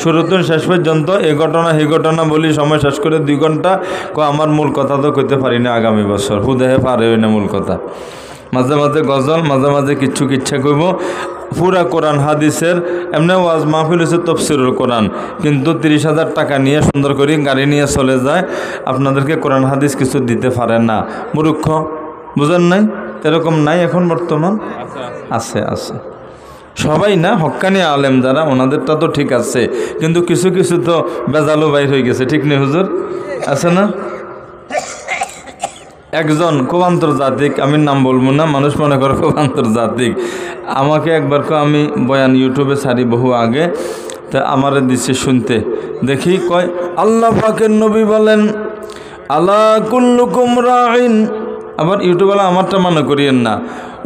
শুরুতে শেষ পর্যন্ত এই ঘটনা এই ঘটনা বলি সময় শেষ করে 2 ঘন্টা আমার মূল কথা তো কইতে পারি না। আগামী বছর হুদেহে পারে না মূল কথা। মাঝে মাঝে গজল, মাঝে মাঝে কিচ্ছু কিচ্ছা কইব। পুরা কোরআন হাদিসের এমনি ওয়াজ মাহফিল হচ্ছে তফসিরুল কোরআন, কিন্তু 30,000 টাকা নিয়ে সুন্দর করে গাড়ি নিয়ে চলে যায়, আপনাদেরকে কোরআন হাদিস কিছু দিতে পারে না। মূর্খ, বুঝেন নাই? এরকম নাই এখন বর্তমান? আছে আছে, সবাই না, হক্কানি আলেম যারা ওনাদেরটা তো ঠিক আছে, কিন্তু কিছু কিছু তো বেজালো বাইর হয়ে গেছে, ঠিক নেই হুজুর? আছে না? একজন খুব আন্তর্জাতিক, আমি নাম বলবো না, মানুষ মনে করে খুব আন্তর্জাতিক, আমাকে একবার আমি বয়ান ইউটিউবে ছাড়ি বহু আগে, তা আমারে দিচ্ছে শুনতে, দেখি কয় আল্লাহ পাকের নবী বলেন আলা কুল্লুকুম রাইন। আবার ইউটিউবওয়ালা আমারটা মনে করিয়েন না,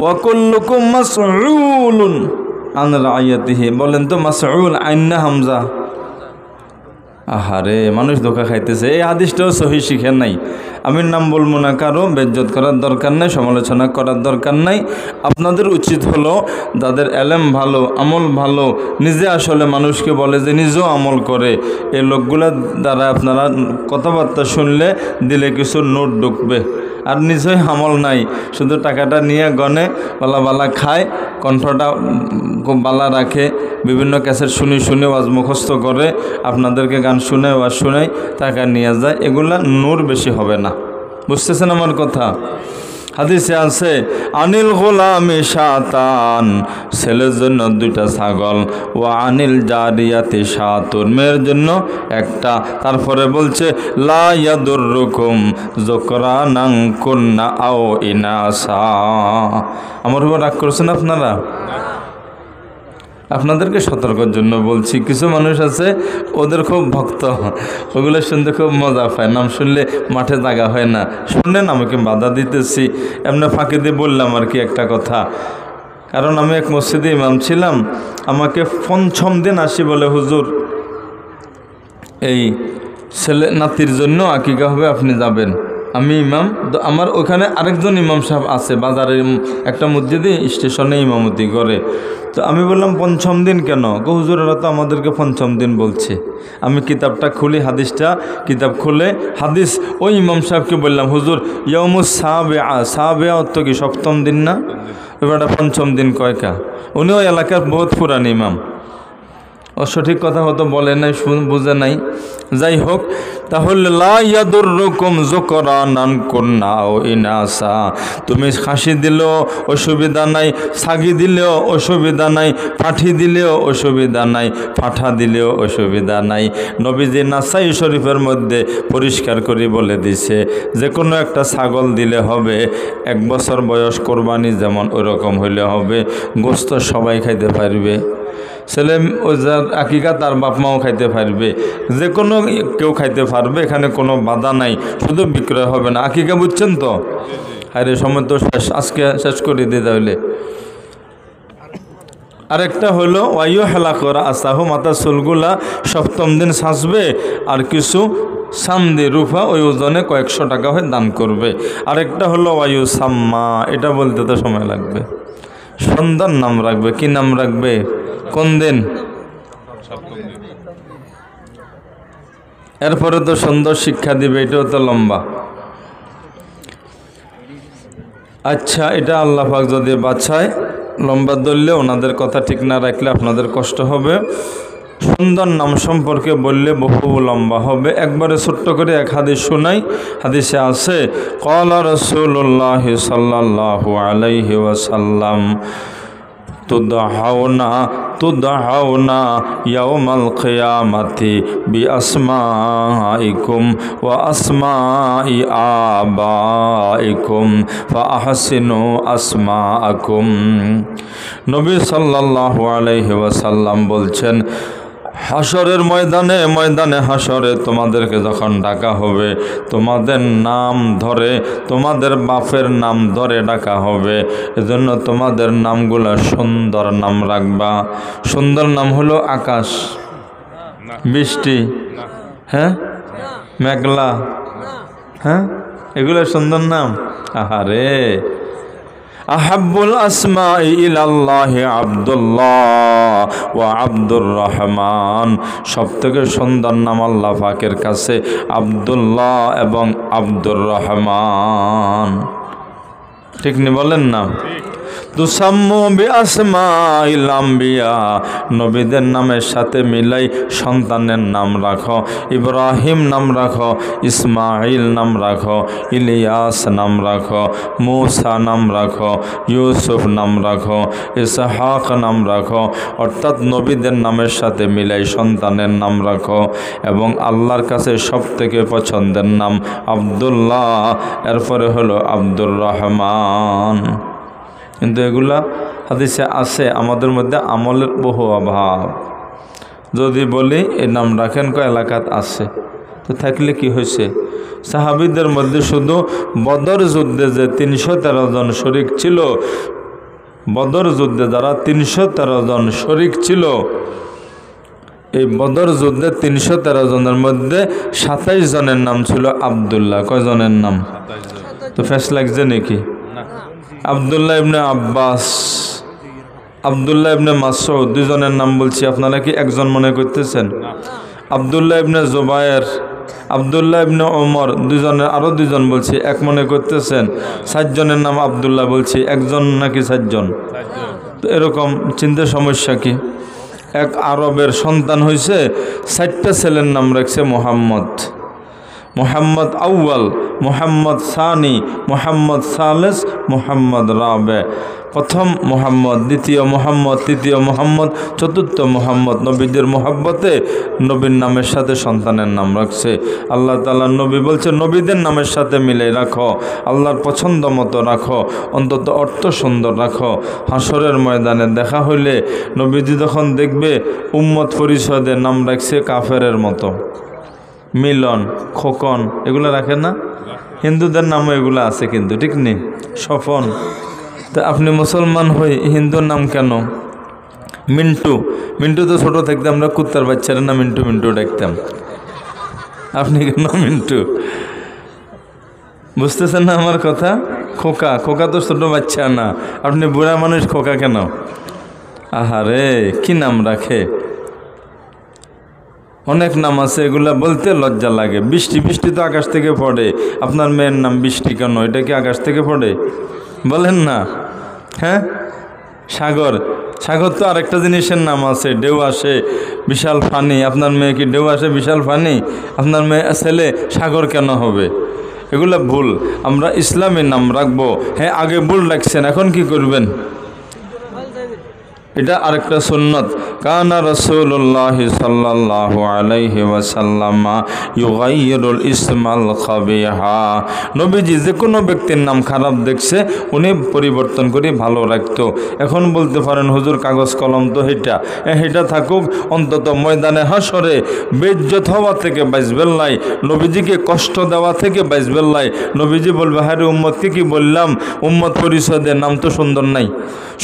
ওয়া কুল্লুকুম মাসউলুন আন রাইয়াতিহি। বলেন তো মাসউল আইন না হামজা? আহারে, মানুষ ধোকা খাইতেছে। এই হাদিসটাও সহি শিখেন নাই। আমি নাম বলবো না, কারো বেজ্জত করার দরকার নাই, সমালোচনা করার দরকার নাই। আপনাদের উচিত হলো যাদের এলেম ভালো, আমল ভালো, নিজে আসলে মানুষকে বলে যে নিজেও আমল করে, এই লোকগুলোর দ্বারা আপনারা কথাবার্তা শুনলে দিলে কিছু নোট ঢুকবে। আর নিজেই আমল নাই, শুধু টাকাটা নিয়ে গনে বালা বালা খায়, কণ্ঠটা খুব বালা রাখে, বিভিন্ন ক্যাসেট শুনি শুনে ওয়াজ মুখস্থ করে, আপনাদেরকে গান শুনে ওয়াজ শুনে টাকা নিয়ে যায়, এগুলা নূর বেশি হবে না। বুঝতেছেন আমার কথা? হাদিসে আছে আনিল গোলামি শাতান, ছেলের জন্য 2টা ছাগল, ও আনিল জারিয়াতি শাতুন, মেয়ের জন্য 1টা। তারপরে বলছে লা ইয়াদুররুকুম যকরানান কুন্না আও ইনাসা। আমার উপর রাগ করছেন আপনারা? আপনাদেরকে সতর্কের জন্য বলছি, কিছু মানুষ আছে ওদের খুব ভক্ত, ওগুলো শুনতে খুব মজা পায়, নাম শুনলে মাঠে জায়গা হয় না। শুনলেন, আমাকে বাধা দিতেছি, এমনি ফাঁকি দিয়ে বললাম আর কি একটা কথা। কারণ আমি এক মসজিদে ইমাম ছিলাম, আমাকে 5ম দিন আসি বলে হুজুর এই ছেলে নাতির জন্য আকিকা হবে, আপনি যাবেন। আমি ইমাম, তো আমার ওখানে আরেকজন ইমাম সাহেব আছে, বাজারের একটা মসজিদে স্টেশনে ইমামতি করে। তো আমি বললাম 5ম দিন কেন? হুজুর এরা তো আমাদেরকে 5ম দিন বলছে। আমি কিতাবটা খুলি, হাদিসটা কিতাব খুলে হাদিস ওই ইমাম সাহেবকে বললাম, হুজুর ইয়াউমুস সাবিআ, সাবিআ অর্থ কি 7ম দিন না? এবার 5ম দিন কয়কা? উনি ওই এলাকার বহুত পুরান ইমাম, সঠিক কথা হয়তো বলে নাই, বুঝে নাই। যাই হোক, তাহলে লা ইয়াদুররুকুম যকরানান কুন্না আও ইনাসা, তুমি খাসি দিলেও অসুবিধা নাই, ছাগি দিলেও অসুবিধা নাই, পাঠি দিলেও অসুবিধা নাই, পাঠা দিলেও অসুবিধা নাই। নবীজি নাসাই শরীফের মধ্যে পরিষ্কার করে বলে দিছে যে কোনো একটা ছাগল দিলে হবে, 1 বছর বয়স কোরবানি যেমন ওইরকম হইলে হবে, গোস্ত সবাই খাইতে পারবে, ছেলে ও যার আকিকা তার বাপ মাও খাইতে পারবে, যে কোনো কেউ খাইতে পারবে, এখানে কোনো বাধা নাই, শুধু বিক্রয় হবে না। আকিকা বুঝছেন তো? আরে সময় তো শেষ, আজকে শেষ করে দিতে হইলে। আরেকটা হলো ওয়াইউ হেলা করা আসাহু, মাথা চুলগুলা 7ম দিন সাজবে, আর কিছু সামদি রূপা ওই ওজনে কয়েকশো টাকা হয়ে দান করবে। আরেকটা হলো ওয়াইউ সাম্মা, এটা বলতে তো সময় লাগবে। সন্তান নাম রাখবে, কি নাম রাখবে? কোন দিন? এরপরে তো সুন্দর শিক্ষা দিবে, এটাও তো লম্বা। আচ্ছা, এটা আল্লাহ পাক যদি বাছায়, লম্বা ধরলে ওনাদের কথা ঠিক না রাখলে আপনাদের কষ্ট হবে। সুন্দর নাম সম্পর্কে বললে বহু লম্বা হবে। একবারে ছোট্ট করে এক হাদিস শোনাই। হাদিসে আছে ক্বালা রাসূলুল্লাহ সাল্লাল্লাহু আলাইহি ওয়াসাল্লাম তুদহাউনা ইয়াউমাল কিয়ামাতি বিআসমাইকুম ওয়া আসমাই আবাইকুম ফাআহসিনু আসমাআকুম। নবী সাল্লাল্লাহু আলাইহি ওয়াসাল্লাম বলছেন, হাসরের ময়দানে হাসরে তোমাদেরকে যখন ডাকা হবে, তোমাদের নাম ধরে, তোমাদের বাপের নাম ধরে ডাকা হবে। এজন্য তোমাদের নামগুলো সুন্দর নাম রাখবা। সুন্দর নাম হলো আকাশ, বৃষ্টি, হ্যাঁ, মেঘলা, হ্যাঁ, এগুলো সুন্দর নাম। আহারে, আহাব্বুল আসমাই ইলাল্লাহি আব্দুল্লাহ ওয়া আব্দুর রহমান। সবথেকে সুন্দর নাম আল্লাহ পাকের কাছে আব্দুল্লাহ এবং আব্দুর রহমান। ঠিক নি বলেন না? তুসাম্মু বিআসমাইল আম্বিয়া, নবীদের নামের সাথে মিলাই সন্তানের নাম রাখো। ইব্রাহিম নাম রাখো, ইসমাইল নাম রাখো, ইলিয়াস নাম রাখো, মূসা নাম রাখো, ইউসুফ নাম রাখো, ইসহাক নাম রাখো। অর্থাৎ নবীদের নামের সাথে মিলাই সন্তানের নাম রাখো। এবং আল্লাহর কাছে সবথেকে পছন্দের নাম আব্দুল্লাহ, এরপরে হলো আব্দুর রহমান। কিন্তু এগুলা হাদিসে আছে, আমাদের মধ্যে আমলের বহু অভাব। যদি বলি এই নাম রাখেন কয় এলাকাত আছে, তো থাকলে কি হয়েছে? সাহাবীদের মধ্যে শুধু বদর যুদ্ধে যে 313 জন শরিক ছিল, বদর যুদ্ধে যারা 313 জন শরিক ছিল, এই বদর যুদ্ধে 313 জনের মধ্যে 27 জনের নাম ছিল আব্দুল্লাহ। কয়জনের নাম? তো ফেস লাগছে নাকি? আব্দুল্লাহ ইবনে আব্বাস, আব্দুল্লাহ ইবনে মাসউদ, দুজনের নাম বলছি, আপনারা কি একজন মনে করতেছেন? আব্দুল্লাহ ইবনে জুবায়ের, আব্দুল্লাহ ইবনে ওমর, দুজনের, আরও দুজন বলছি, এক মনে করতেছেন? 7 জনের নাম আব্দুল্লাহ বলছি, একজন নাকি 7 জন? তো এরকম চিন্তা সমস্যা কি? এক আরবের সন্তান হয়েছে, 4টা ছেলের নাম রাখছে মোহাম্মদ। মোহাম্মদ আউয়াল, মোহাম্মদ সানি, মোহাম্মদ সালেস, মোহাম্মদ রাবে। প্রথম মোহাম্মদ, দ্বিতীয় মোহাম্মদ, তৃতীয় মোহাম্মদ, চতুর্থ মোহাম্মদ। নবীদের মোহাব্বতে নবীর নামের সাথে সন্তানের নাম রাখছে। আল্লাহ তাআলা নবী বলছে নবীদের নামের সাথে মিলে রাখো, আল্লাহর পছন্দ মতো রাখো, অন্তত অর্থ সুন্দর রাখো। হাসরের ময়দানে দেখা হইলে নবীজি যখন দেখবে উম্মত পরিষদের নাম রাখছে কাফেরের মতো, মিলন, খোকন, এগুলো রাখেন না? হিন্দুদের নামও এগুলো আছে কিন্তু, ঠিক নেই? স্বপন। তা আপনি মুসলমান হই হিন্দুর নাম কেন? মিন্টু, মিন্টু তো ছোটো থাকতে আমরা কুত্তার বাচ্চারা না মিন্টু মিন্টু ডাকতাম, আপনি কেন মিন্টু? বুঝতেছেন না আমার কথা? খোকা, খোকা তো ছোটো বাচ্চা না, আপনি বুড়া মানুষ, খোকা কেন? আহারে, কি নাম রাখে! অনেক নাম আছে, এগুলা বলতে লজ্জা লাগে। বৃষ্টি, বৃষ্টি তো আকাশ থেকে পড়ে, আপনার মেয়ের নাম বৃষ্টি কেন? এটা কি আকাশ থেকে পড়ে? বলেন না, হ্যাঁ? সাগর, সাগর তো আরেকটা জিনিসের নাম আছে, ঢেউ আসে বিশাল ফানি। আপনার মেয়ে কি ঢেউ আসে বিশাল ফানি? আপনার মেয়ে ছেলে সাগর কেন হবে? এগুলা ভুল। আমরা ইসলামী নাম রাখবো। হ্যাঁ, আগে ভুল রাখছেন, এখন কি করবেন? এটা আরেকটা সুন্নত। কানা রাসূলুল্লাহ সাল্লাল্লাহু আলাইহি ওয়াসাল্লাম ইউগাইয়িরুল ইসমাল খাবিহা। নবীজি যে কোনো ব্যক্তির নাম খারাপ দেখছে উনি পরিবর্তন করে ভালো রাখতো। এখন বলতে পারেন হুজুর কাগজ কলম তো হেটা থাকুক, অন্তত ময়দানে হাসরে বেইজ্জত হওয়া থেকে বাঁচবেন লাই, নবীজিকে কষ্ট দেওয়া থেকে বাঁচবেন লাই। নবীজি বলবে, হ্যাঁ রে উম্মতকে কি বললাম, উম্মত পরিষদের নাম তো সুন্দর নাই।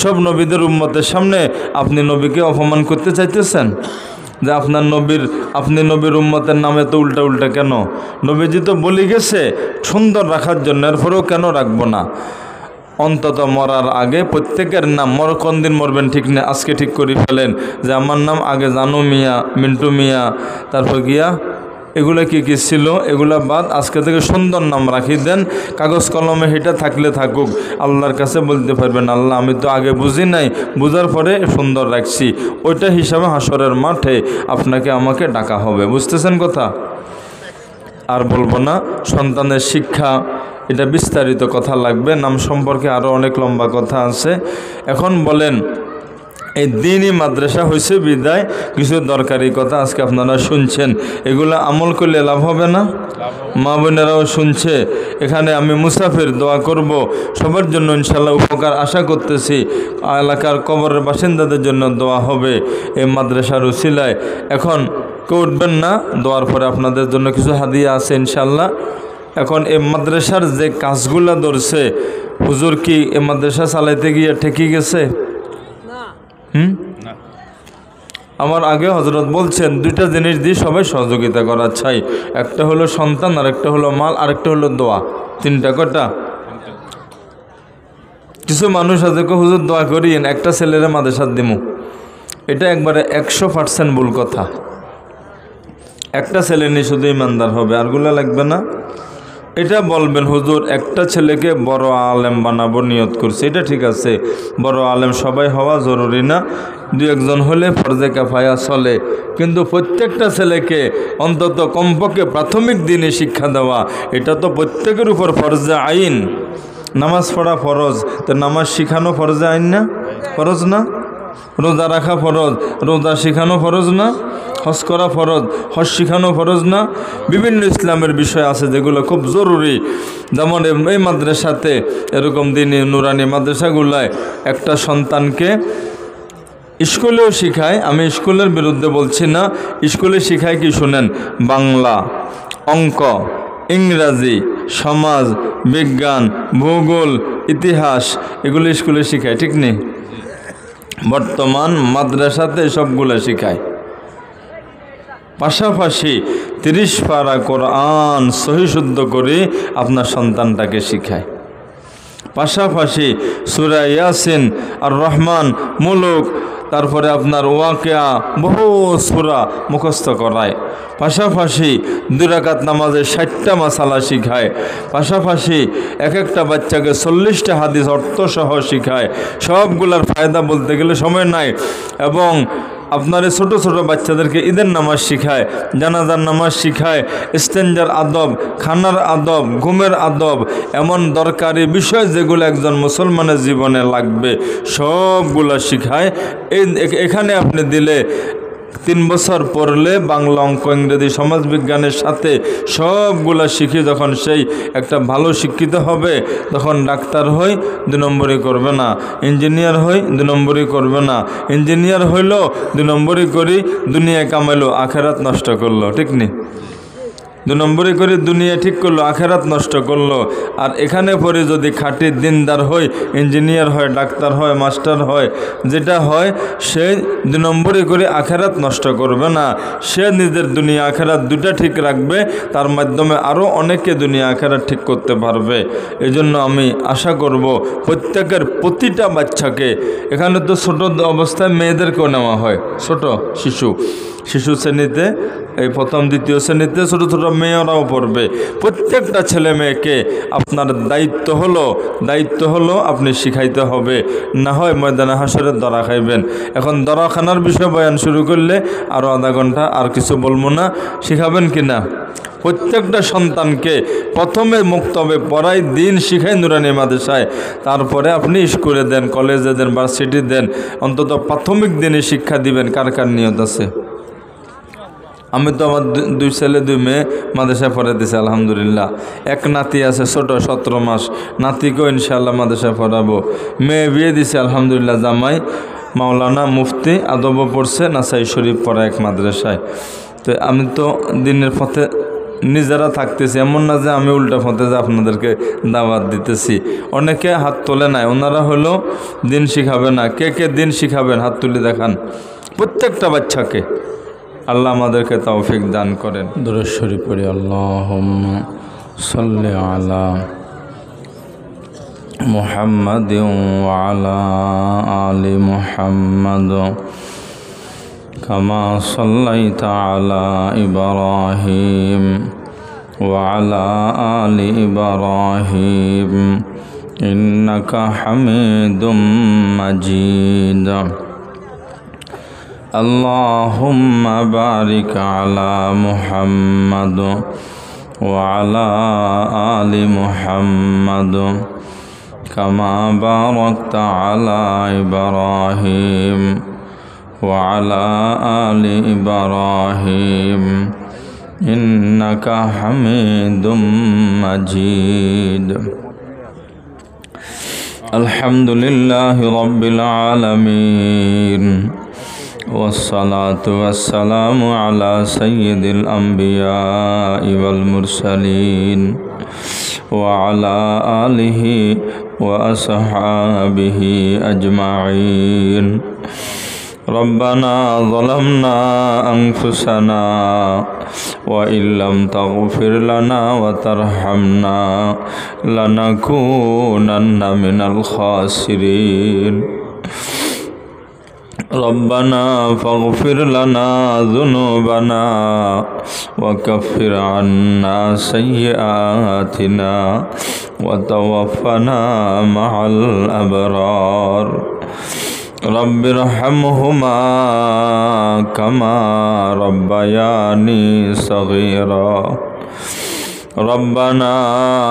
সব নবীদের উম্মতের সামনে আপনি নবীকে অপমান করতে চাইতেছেন যে আপনি নবীর উম্মতের নামে তো উল্টা উল্টা কেন? নবীজি তো বলে গেছে সুন্দর রাখার জন্য, এরপরেও কেন রাখবো না? অন্তত মরার আগে প্রত্যেকের নাম, কোন দিন মরবেন ঠিক না, আজকে ঠিক করে ফেলেন যে আমার নাম আগে জানু মিয়া, মিন্টু মিয়া, তারপর গিয়া এগুলো কি কি ছিল এগুলা বাদ, আজকে থেকে সুন্দর নাম রাখি দেন। কাগজ কলমে হেটা থাকলে থাকুক, আল্লাহর কাছে বলতে পারবেন আল্লাহ আমি তো আগে বুঝি নাই, বুঝার পরে সুন্দর রাখছি। ওইটা হিসাবে হাসরের মাঠে আপনাকে আমাকে ডাকা হবে। বুঝতেছেন কথা? আর বলবো না। সন্তানের শিক্ষা, এটা বিস্তারিত কথা লাগবে, নাম সম্পর্কে আরও অনেক লম্বা কথা আছে। এখন বলেন এই দিনই মাদ্রাসা হয়েছে বিদায় কিছু দরকারি কথা আজকে আপনারা শুনছেন, এগুলো আমল করলে লাভ হবে না? মা বোনেরাও শুনছে। এখানে আমি মুসাফির দোয়া করব সবার জন্য ইনশাল্লাহ উপকার আশা করতেছি। এলাকার কবরের বাসিন্দাদের জন্য দোয়া হবে এই মাদ্রাসার উসিলায়। এখন কেউ উঠবেন না, দোয়ার পরে আপনাদের জন্য কিছু হাদিয়া আছে ইনশাল্লাহ। এখন এই মাদ্রাসার যে কাজগুলা ধরছে, হুজুর কি এই মাদ্রাসা চালাইতে গিয়ে ঠেকে গেছে? আমার আগে হজরত বলছেন দুইটা জিনিস দিয়ে সবাই সহযোগিতা করা চাই, একটা হলো সন্তান, আর একটা হলো মাল, আরেকটা হলো দোয়া। তিনটা কটা? কিছু মানুষ আছে হুজুর দোয়া করিয়েন একটা ছেলেরা মাদ্রাসাত দিমু, এটা একবারে 100% ভুল কথা। একটা ছেলে নিয়ে শুধু ইমানদার হবে, আরগুলা লাগবে না। এটা বলবেন হুজুর একটা ছেলেকে বড় আলেম বানাবো নিয়ত করছে, এটা ঠিক আছে, বড় আলেম সবাই হওয়া জরুরি না, দু একজন হলে ফরজে কাফায়া চলে, কিন্তু প্রত্যেকটা ছেলেকে অন্তত কমপক্ষে প্রাথমিক দিনে শিক্ষা দেওয়া এটা তো প্রত্যেকের উপর ফরজে আইন। নামাজ পড়া ফরজ, তো নামাজ শিখানো ফরজে আইন না? ফরজ না? রোজা রাখা ফরজ, রোজা শিখানো ফরজ না? হজ করা ফরজ, হজ শিখানো ফরজ না? বিভিন্ন ইসলামের বিষয় আছে যেগুলো খুব জরুরি। যেমন এই মাদ্রাসাতে এরকম দিনই নুরানি মাদ্রাসাগুলায় একটা সন্তানকে স্কুলেও শিখায়, আমি স্কুলের বিরুদ্ধে বলছি না, স্কুলে শিখায় কি শুনেন, বাংলা, অঙ্ক, ইংরাজি, সমাজ বিজ্ঞান, ভূগোল, ইতিহাস, এগুলো স্কুলে শিখায়, ঠিক নেই? বর্তমান মাদ্রাসাতে সবগুলো শিখায়। পাশাপাশি 30 পারা কোরআন সহি শুদ্ধ করে আপনার সন্তানটাকে শিখায়। পাশাপাশি সূরা ইয়াসিন, আর রহমান, মুলুক, তারপরে আপনার ওয়াকিয়া, বহু সূরা মুখস্থ করায়। পাশাপাশি 2 রাকাত নামাজে 60টা মাসালা শিখায়। পাশাপাশি এক একটা বাচ্চাকে 40টা হাদিস অর্থসহ শিখায়। সবগুলার ফায়দা বলতে গেলে সময় নাই। এবং আপনার ছোট ছোট বাচ্চাদেরকে ঈদের নামাজ শিখায়, জানাজার নামাজ শিখায়, ইস্তেঞ্জার আদব, খানার আদব, ঘুমের আদব, এমন দরকারি বিষয় যেগুলো একজন মুসলমানের জীবনে লাগবে সবগুলো শিখায়। এখানে আপনি দিলে 3 বছর পড়লে বাংলা, অঙ্ক, ইংরেজি, সমাজবিজ্ঞানের সাথে সবগুলা শিখে যখন সেই একটা ভালো শিক্ষিত হবে, তখন ডাক্তার হই 2 নম্বরই করবে না, ইঞ্জিনিয়ার হই 2 নম্বরই করবে না। ইঞ্জিনিয়ার হইল 2 নম্বরই করি, দুনিয়া কামাইলো, আখেরাত নষ্ট করলো, ঠিক নেই? 2 নম্বরই করে দুনিয়া ঠিক করলো, আখেরাত নষ্ট করলো। আর এখানে পরে যদি খাঁটি দিনদার হয়, ইঞ্জিনিয়ার হয়, ডাক্তার হয়, মাস্টার হয়, যেটা হয়, সে 2 নম্বরই করে আখেরাত নষ্ট করবে না। সে নিজের দুনিয়া আখেরাত দুটা ঠিক রাখবে, তার মাধ্যমে আরও অনেকে দুনিয়া আখেরাত ঠিক করতে পারবে। এই জন্য আমি আশা করব প্রত্যেকের প্রতিটা বাচ্চাকে, এখানে তো ছোট অবস্থায় মেয়েদেরকেও নেওয়া হয়, ছোট শিশু শ্রেণীতে, এই 1ম 2য় শ্রেণীতে ছোটো ছোটো মেয়েরাও পড়বে। প্রত্যেকটা ছেলে মেয়েকে আপনার দায়িত্ব হলো আপনি শিখাইতে হবে, না হয় ময়দানে হাসরের দরা খাইবেন। এখন দরাখানার বিষয় বয়ান শুরু করলে আরও আধা ঘন্টা, আর কিছু বলবো না। শিখাবেন কি না? প্রত্যেকটা সন্তানকে প্রথমে মুক্তবে পড়াই, দিন শিখাই নুরানি মাদ্রাসায়, তারপরে আপনি স্কুলে দেন, কলেজে দেন, ভার্সিটি দেন, অন্তত প্রাথমিক দিনে শিক্ষা দিবেন। কার কার নিয়ত আছে? আমি তো আমার 2 ছেলে 2 মেয়ে মাদ্রাসায় পড়ে দিছি আলহামদুলিল্লাহ। এক নাতি আছে ছোট, 17 মাস, নাতিকেও ইনশাআল্লাহ মাদ্রাসায় পড়াবো। মেয়ে বিয়ে দিছে আলহামদুলিল্লাহ, জামাই মাওলানা মুফতি আদব পড়ছে নাসাই শরীফ পড়া এক মাদ্রাসায়। তো আমি তো দিনের পথে নিজেরা থাকতেছি, এমন না যে আমি উল্টা পথে যে আপনাদেরকে দাওয়াত দিতেছি। অনেকে হাত তোলে নাই, ওনারা হলো দিন শিখাবে না। কে কে দিন শিখাবেন হাত তুলে দেখান, প্রত্যেকটা বাচ্চাকে। আল্লাহ আমাদেরকে তৌফিক দান করেন। দুরূদ শরীফ পড়ি। আল্লাহুম্মা সাল্লি আলা মুহাম্মাদ ওয়া আলা আলি মুহাম্মাদ কামা সাল্লাইতা আলা ইব্রাহিম ওয়া আলা আলি ইব্রাহিম ইন্নাকা হামিদুম মাজিদ। اللهم بارك على محمد وعلى آل محمد كما باركت على إبراهيم وعلى آل إبراهيم إنك حميد مجيد الحمد لله رب العالمين والصلاة والسلام على سيد الأنبياء والمرسلين وعلى آله وأصحابه أجمعين ربنا ظلمنا أنفسنا وإن لم تغفر لنا وترحمنا لنكونن من الخاسرين ربنا فاغفر لنا ذنوبنا وكفر عنا سيئاتنا وتوفنا مع الأبرار رب ارحمهما كما ربياني صغيرا ربنا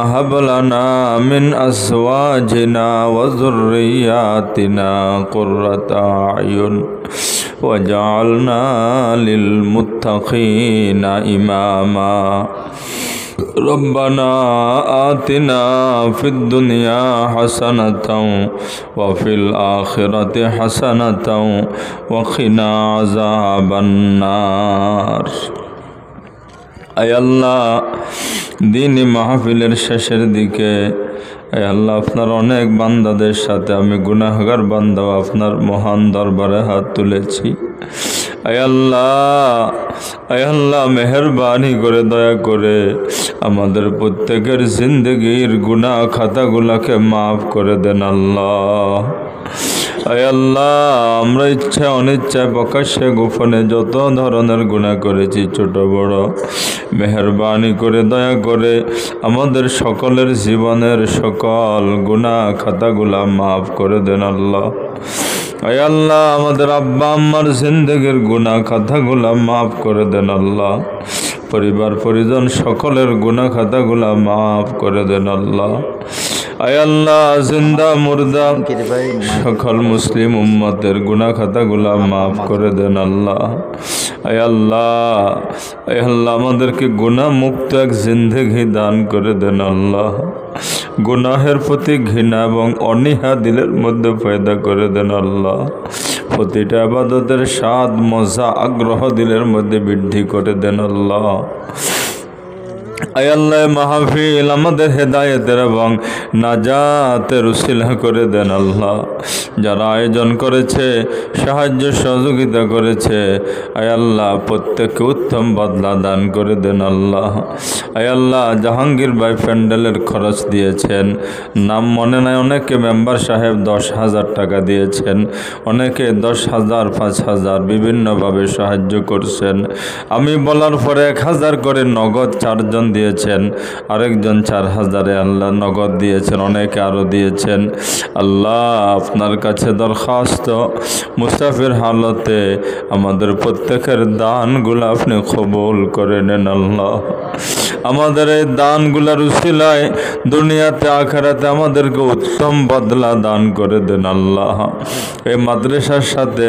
هب لنا من أزواجنا وذرياتنا قرة أعين وجعلنا للمتقين إماما ربنا آتنا في الدنيا حسنة وفي الآخرة حسنة وقنا عذاب النار আয় আল্লাহ দিনী মাহফিলের শেষের দিকে আয় আল্লাহ আপনার অনেক বান্দাদের সাথে আমি গুনাহগার বান্দা আপনার মহান দরবারে হাত তুলেছি আয় আল্লাহ মেহেরবানি করে দয়া করে আমাদের প্রত্যেকের জিন্দগির গুনাহ খাতাগুলোকে মাফ করে দেন আল্লাহ আয় আল্লাহ আমরা ইচ্ছা অনিচ্ছায় প্রকাশ্যে গোপনে যত ধরনের গুনাহ করেছি ছোট বড় মেহেরবানি করে দয়া করে আমাদের সকলের জীবনের সকল গুনাহ খাতাগুলা মাফ করে দেন আল্লাহ আয় আল্লাহ আমাদের আব্বা আম্মার জিন্দেগির গুনাহ খাতাগুলা মাফ করে দেন আল্লাহ পরিবার পরিজন সকলের গুনাহ খাতাগুলা মাফ করে দেন আল্লাহ আয় আল্লাহ জিন্দা মুর্দা সকল মুসলিম উম্মতের গুনাহ খাতাগুলা মাফ করে দেন আল্লাহ আয় আল্লাহ আমাদেরকে গুনাহ মুক্ত এক জিন্দেগি দান করে দেন আল্লাহ গুনাহের প্রতি ঘৃণা এবং অনীহা দিলের মধ্যে পয়দা করে দেন আল্লাহ প্রতিটা ইবাদতের স্বাদ মজা আগ্রহ দিলের মধ্যে বৃদ্ধি করে দেন আল্লাহ আয় আল্লাহ মাহফিল আমাদের হেদায়েতের এবং নাজাতের উসিলা করে দেন আল্লাহ যারা আয়োজন করেছে সাহায্য সহযোগিতা করেছে আয় আল্লাহ প্রত্যেককে উত্তম বদলা দান করে দেন আল্লাহ আয় আল্লাহ জাহাঙ্গীর ভাই প্যান্ডেলের খরচ দিয়েছেন নাম মনে নাই অনেকে মেম্বার সাহেব 10,000 টাকা দিয়েছেন অনেকে 10,000 5,000 বিভিন্নভাবে সাহায্য করছেন আমি বলার পরে 1,000 করে নগদ 4 জন দিয়েছেন আরেকজন 4,000 আল্লাহ নগদ দিয়েছেন অনেকে আরো দিয়েছেন আল্লাহ আপনার কাছে দরখাস্ত মুসাফির হালতে আমাদের প্রত্যেকের দানগুলো আপনি কবুল করে নেন আল্লাহ আমাদের এই দানগুলোর উসিলায় দুনিয়াতে আখিরাতে আমাদেরকে উত্তম বদলা দান করে দেন আল্লাহ এই মাদ্রাসার সাথে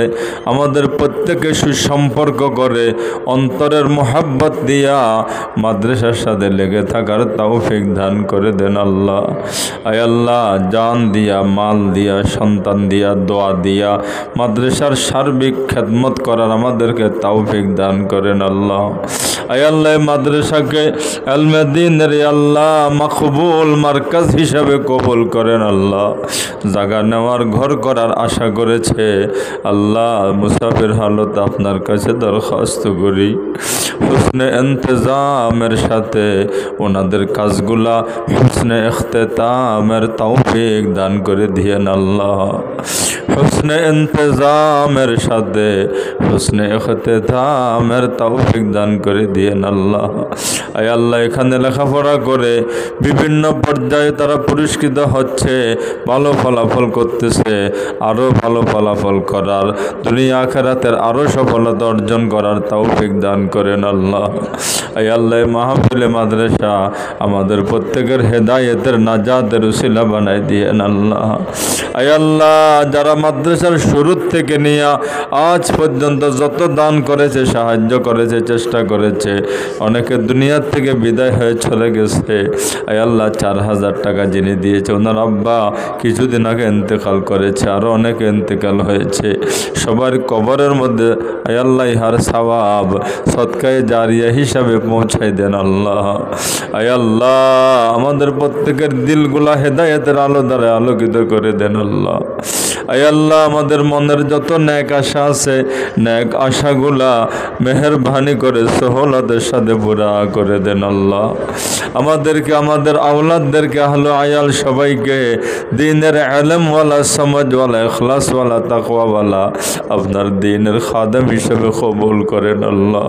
আমাদের প্রত্যেকে সুসম্পর্ক করে অন্তরের মোহাব্বত দিয়া মাদ্রাসার সাথে লেগে থাকার তৌফিক দান করে দেন আল্লাহ আয় আল্লাহ জান দিয়া মাল দিয়া সন্তান দিয়া দোয়া দিয়া মাদ্রাসার সার্বিক খেদমত করার আমাদেরকে তৌফিক দান করেন আল্লাহ আয় আল্লাহ মাদ্রাসাকে ইলমে দ্বীনের আল্লাহ মাকবুল মার্কাজ হিসাবে কবুল করেন আল্লাহ জায়গা নেওয়ার ঘর করার আশা করেছে আল্লাহ মুসাফির হালত আপনার কাছে দরখাস্ত করি হুসনে ইন্তজামের সাথে ওনাদের কাজগুলা হুসনে ইখতিতামের তৌফিক দান করে দিয়েন আল্লাহ হুসনে ইন্তজামের সাথে হুসনে ইখতিতামের তৌফিক দান করে দিয়েন আল্লাহ। আয় আল্লাহ, এখানে লেখাপড়া করে বিভিন্ন পর্যায়ে তারা পুরস্কৃত হচ্ছে, ভালো ফলাফল করতেছে, আরও ভালো ফলাফল করার, দুনিয়া আখিরাতের আরও সফলতা অর্জন করার তৌফিক দান করেন আল্লাহ। আয় আল্লাহ, মাহফিলে মাদ্রাসা আমাদের প্রত্যেকের হেদায়েতের নাজাতের উসিলা বানাই দিয়েন আল্লাহ। আয় আল্লাহ, যারা মাদ্রাসার শুরু থেকে নিয়ে আজ পর্যন্ত যত দান করেছে, সাহায্য করেছে, চেষ্টা করেছে, অনেকে দুনিয়ার থেকে বিদায় হয়ে চলে গেছে। আয় আল্লাহ, 4000 টাকা যিনি দিয়েছে, ওনার আব্বা কিছুদিন আগে ইন্তেকাল করেছে, আরও অনেকে ইন্তেকাল হয়েছে। সবার কবরের মধ্যে আয় আল্লাহ ইহার সওয়াব সদকায়ে জারিয়া হিসাবে পৌঁছাই দেন আল্লাহ। আয় আল্লাহ, আমাদের প্রত্যেকের দিলগুলা হেদায়েতের আলো দ্বারা আলোকিত করে দেন আল্লাহ। আয় আল্লাহ, আমাদের মনের যত ন্যাক আশা আছে, ন্যাক আশাগুলা মেহেরবানি করে সহলতের সাথে পুরা করে দেন আল্লাহ। আমাদেরকে, আমাদের আওলাদদেরকে, আহলে আয়াল সবাইকে দ্বীনের ইলমওয়ালা, সমাজওয়ালা, ইখলাসওয়ালা, তাকওয়াওয়ালা আপনার দ্বীনের খাদেম হিসেবে কবুল করেন আল্লাহ।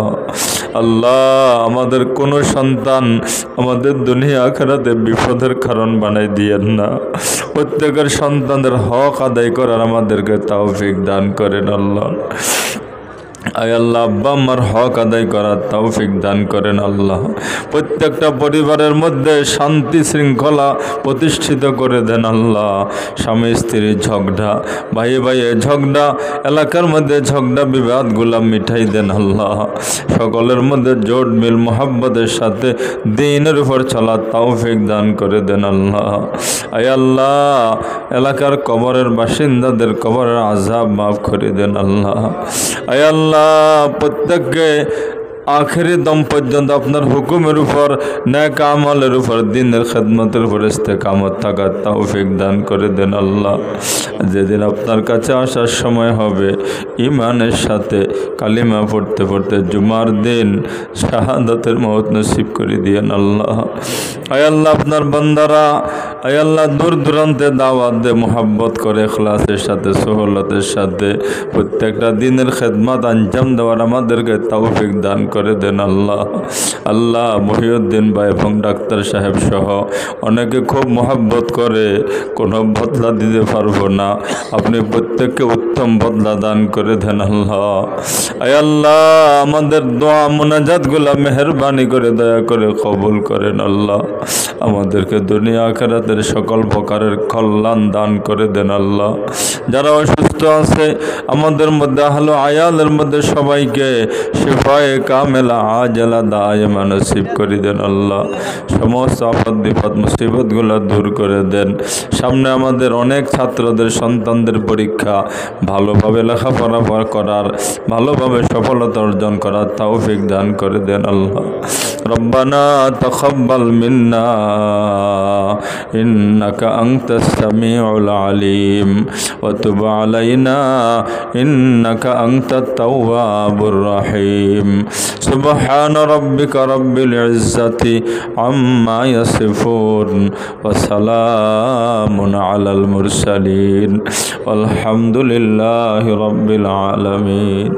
আল্লাহ, আমাদের কোনো সন্তান আমাদের দুনিয়া আখিরাতে বিপদের কারণ বানাই দিয়েন না। প্রত্যেকের সন্তানদের হক আদায় করার আমাদেরকে তৌফিক দান করেন আল্লাহ। আয় আল্লাহ, আব্বা আম্মার হক আদায় করার তৌফিক দান করেন আল্লাহ। প্রত্যেকটা পরিবারের মধ্যে শান্তি শৃঙ্খলা প্রতিষ্ঠিত করে দেন আল্লাহ। স্বামী স্ত্রীর ঝগড়া, ভাই ভাইয়ের ঝগড়া, এলাকার মধ্যে ঝগড়া বিবাদগুলা মিঠাই দেন আল্লাহ। সকলের মধ্যে জোট মিল মোহাব্বতের সাথে দ্বীনের উপর চলার তৌফিক দান করে দেন আল্লাহ। আয় আল্লাহ, এলাকার কবরের বাসিন্দাদের কবরের আযাব মাফ করে দেন আল্লাহ। আয় আল্লাহ, প্রত্যেককে আখেরি দম পর্যন্ত আপনার হুকুমের উপর, নেক আমলের উপর, দ্বীনের খেদমতের উপর ইস্তেকামত থাকার তৌফিক দান করে দেন আল্লাহ। যেদিন আপনার কাছে আসার সময় হবে, ইমানের সাথে কালিমা পড়তে পড়তে জুমার দিন শাহাদাতের মওত নসিব করে দিয়েন আল্লাহ। আয় আল্লাহ, আপনার বান্দারা আয় আল্লাহ দূর দূরান্তে দাওয়াত দে মোহাব্বত করে ইখলাসের সাথে, সহলতের সাথে প্রত্যেকটা দিনের খেদমত আঞ্জাম দেওয়ার আমাদেরকে তৌফিক দান করে দেন আল্লাহ। আল্লাহ, মহিউদ্দিন ভাই এবং ডাক্তার সাহেব সহ অনেকে খুব মোহাব্বত করে, কোনো বদলা দিতে পারবো না, আপনি প্রত্যেককে উত্তম বদলা দান করে দেন আল্লাহ। আয় আল্লাহ, আমাদের দোয়া মুনাজাতগুলা মেহেরবানি করে দয়া করে কবুল করেন আল্লাহ। আমাদেরকে দুনিয়া আখিরাতের সকল প্রকারের কল্যাণ দান করে দেন আল্লাহ। যারা অসুস্থ আছে আমাদের মধ্যে, আহলে আয়ালের মধ্যে সবাইকে শিফায়ে কামেলা আজলা দায়েমা নসিব করে দেন আল্লাহ। সমস্ত আপদ বিপদ মুসিবতগুলো দূর করে দেন। সামনে আমাদের অনেক ছাত্রদের, সন্তানদের পরীক্ষা, ভালোভাবে লেখাপড়া করার, ভালোভাবে সফলতা অর্জন করার তৌফিক দান করে দেন আল্লাহ। রব্বানা তাকাব্বাল মিন্না ইন্নাকা আনতাস সামিউল আলিম ওয়া তুব আলাইনা ইন্নাকা আনতাত তাওয়াবুর রহিম। সুবহানা রাব্বিকা রাব্বিল ইজ্জাতি আম্মা ইয়াসিফুন ওয়া সালামুন আলাল মুরসালিন ওয়ালহামদুলিল্লাহি রাব্বিল আলামিন।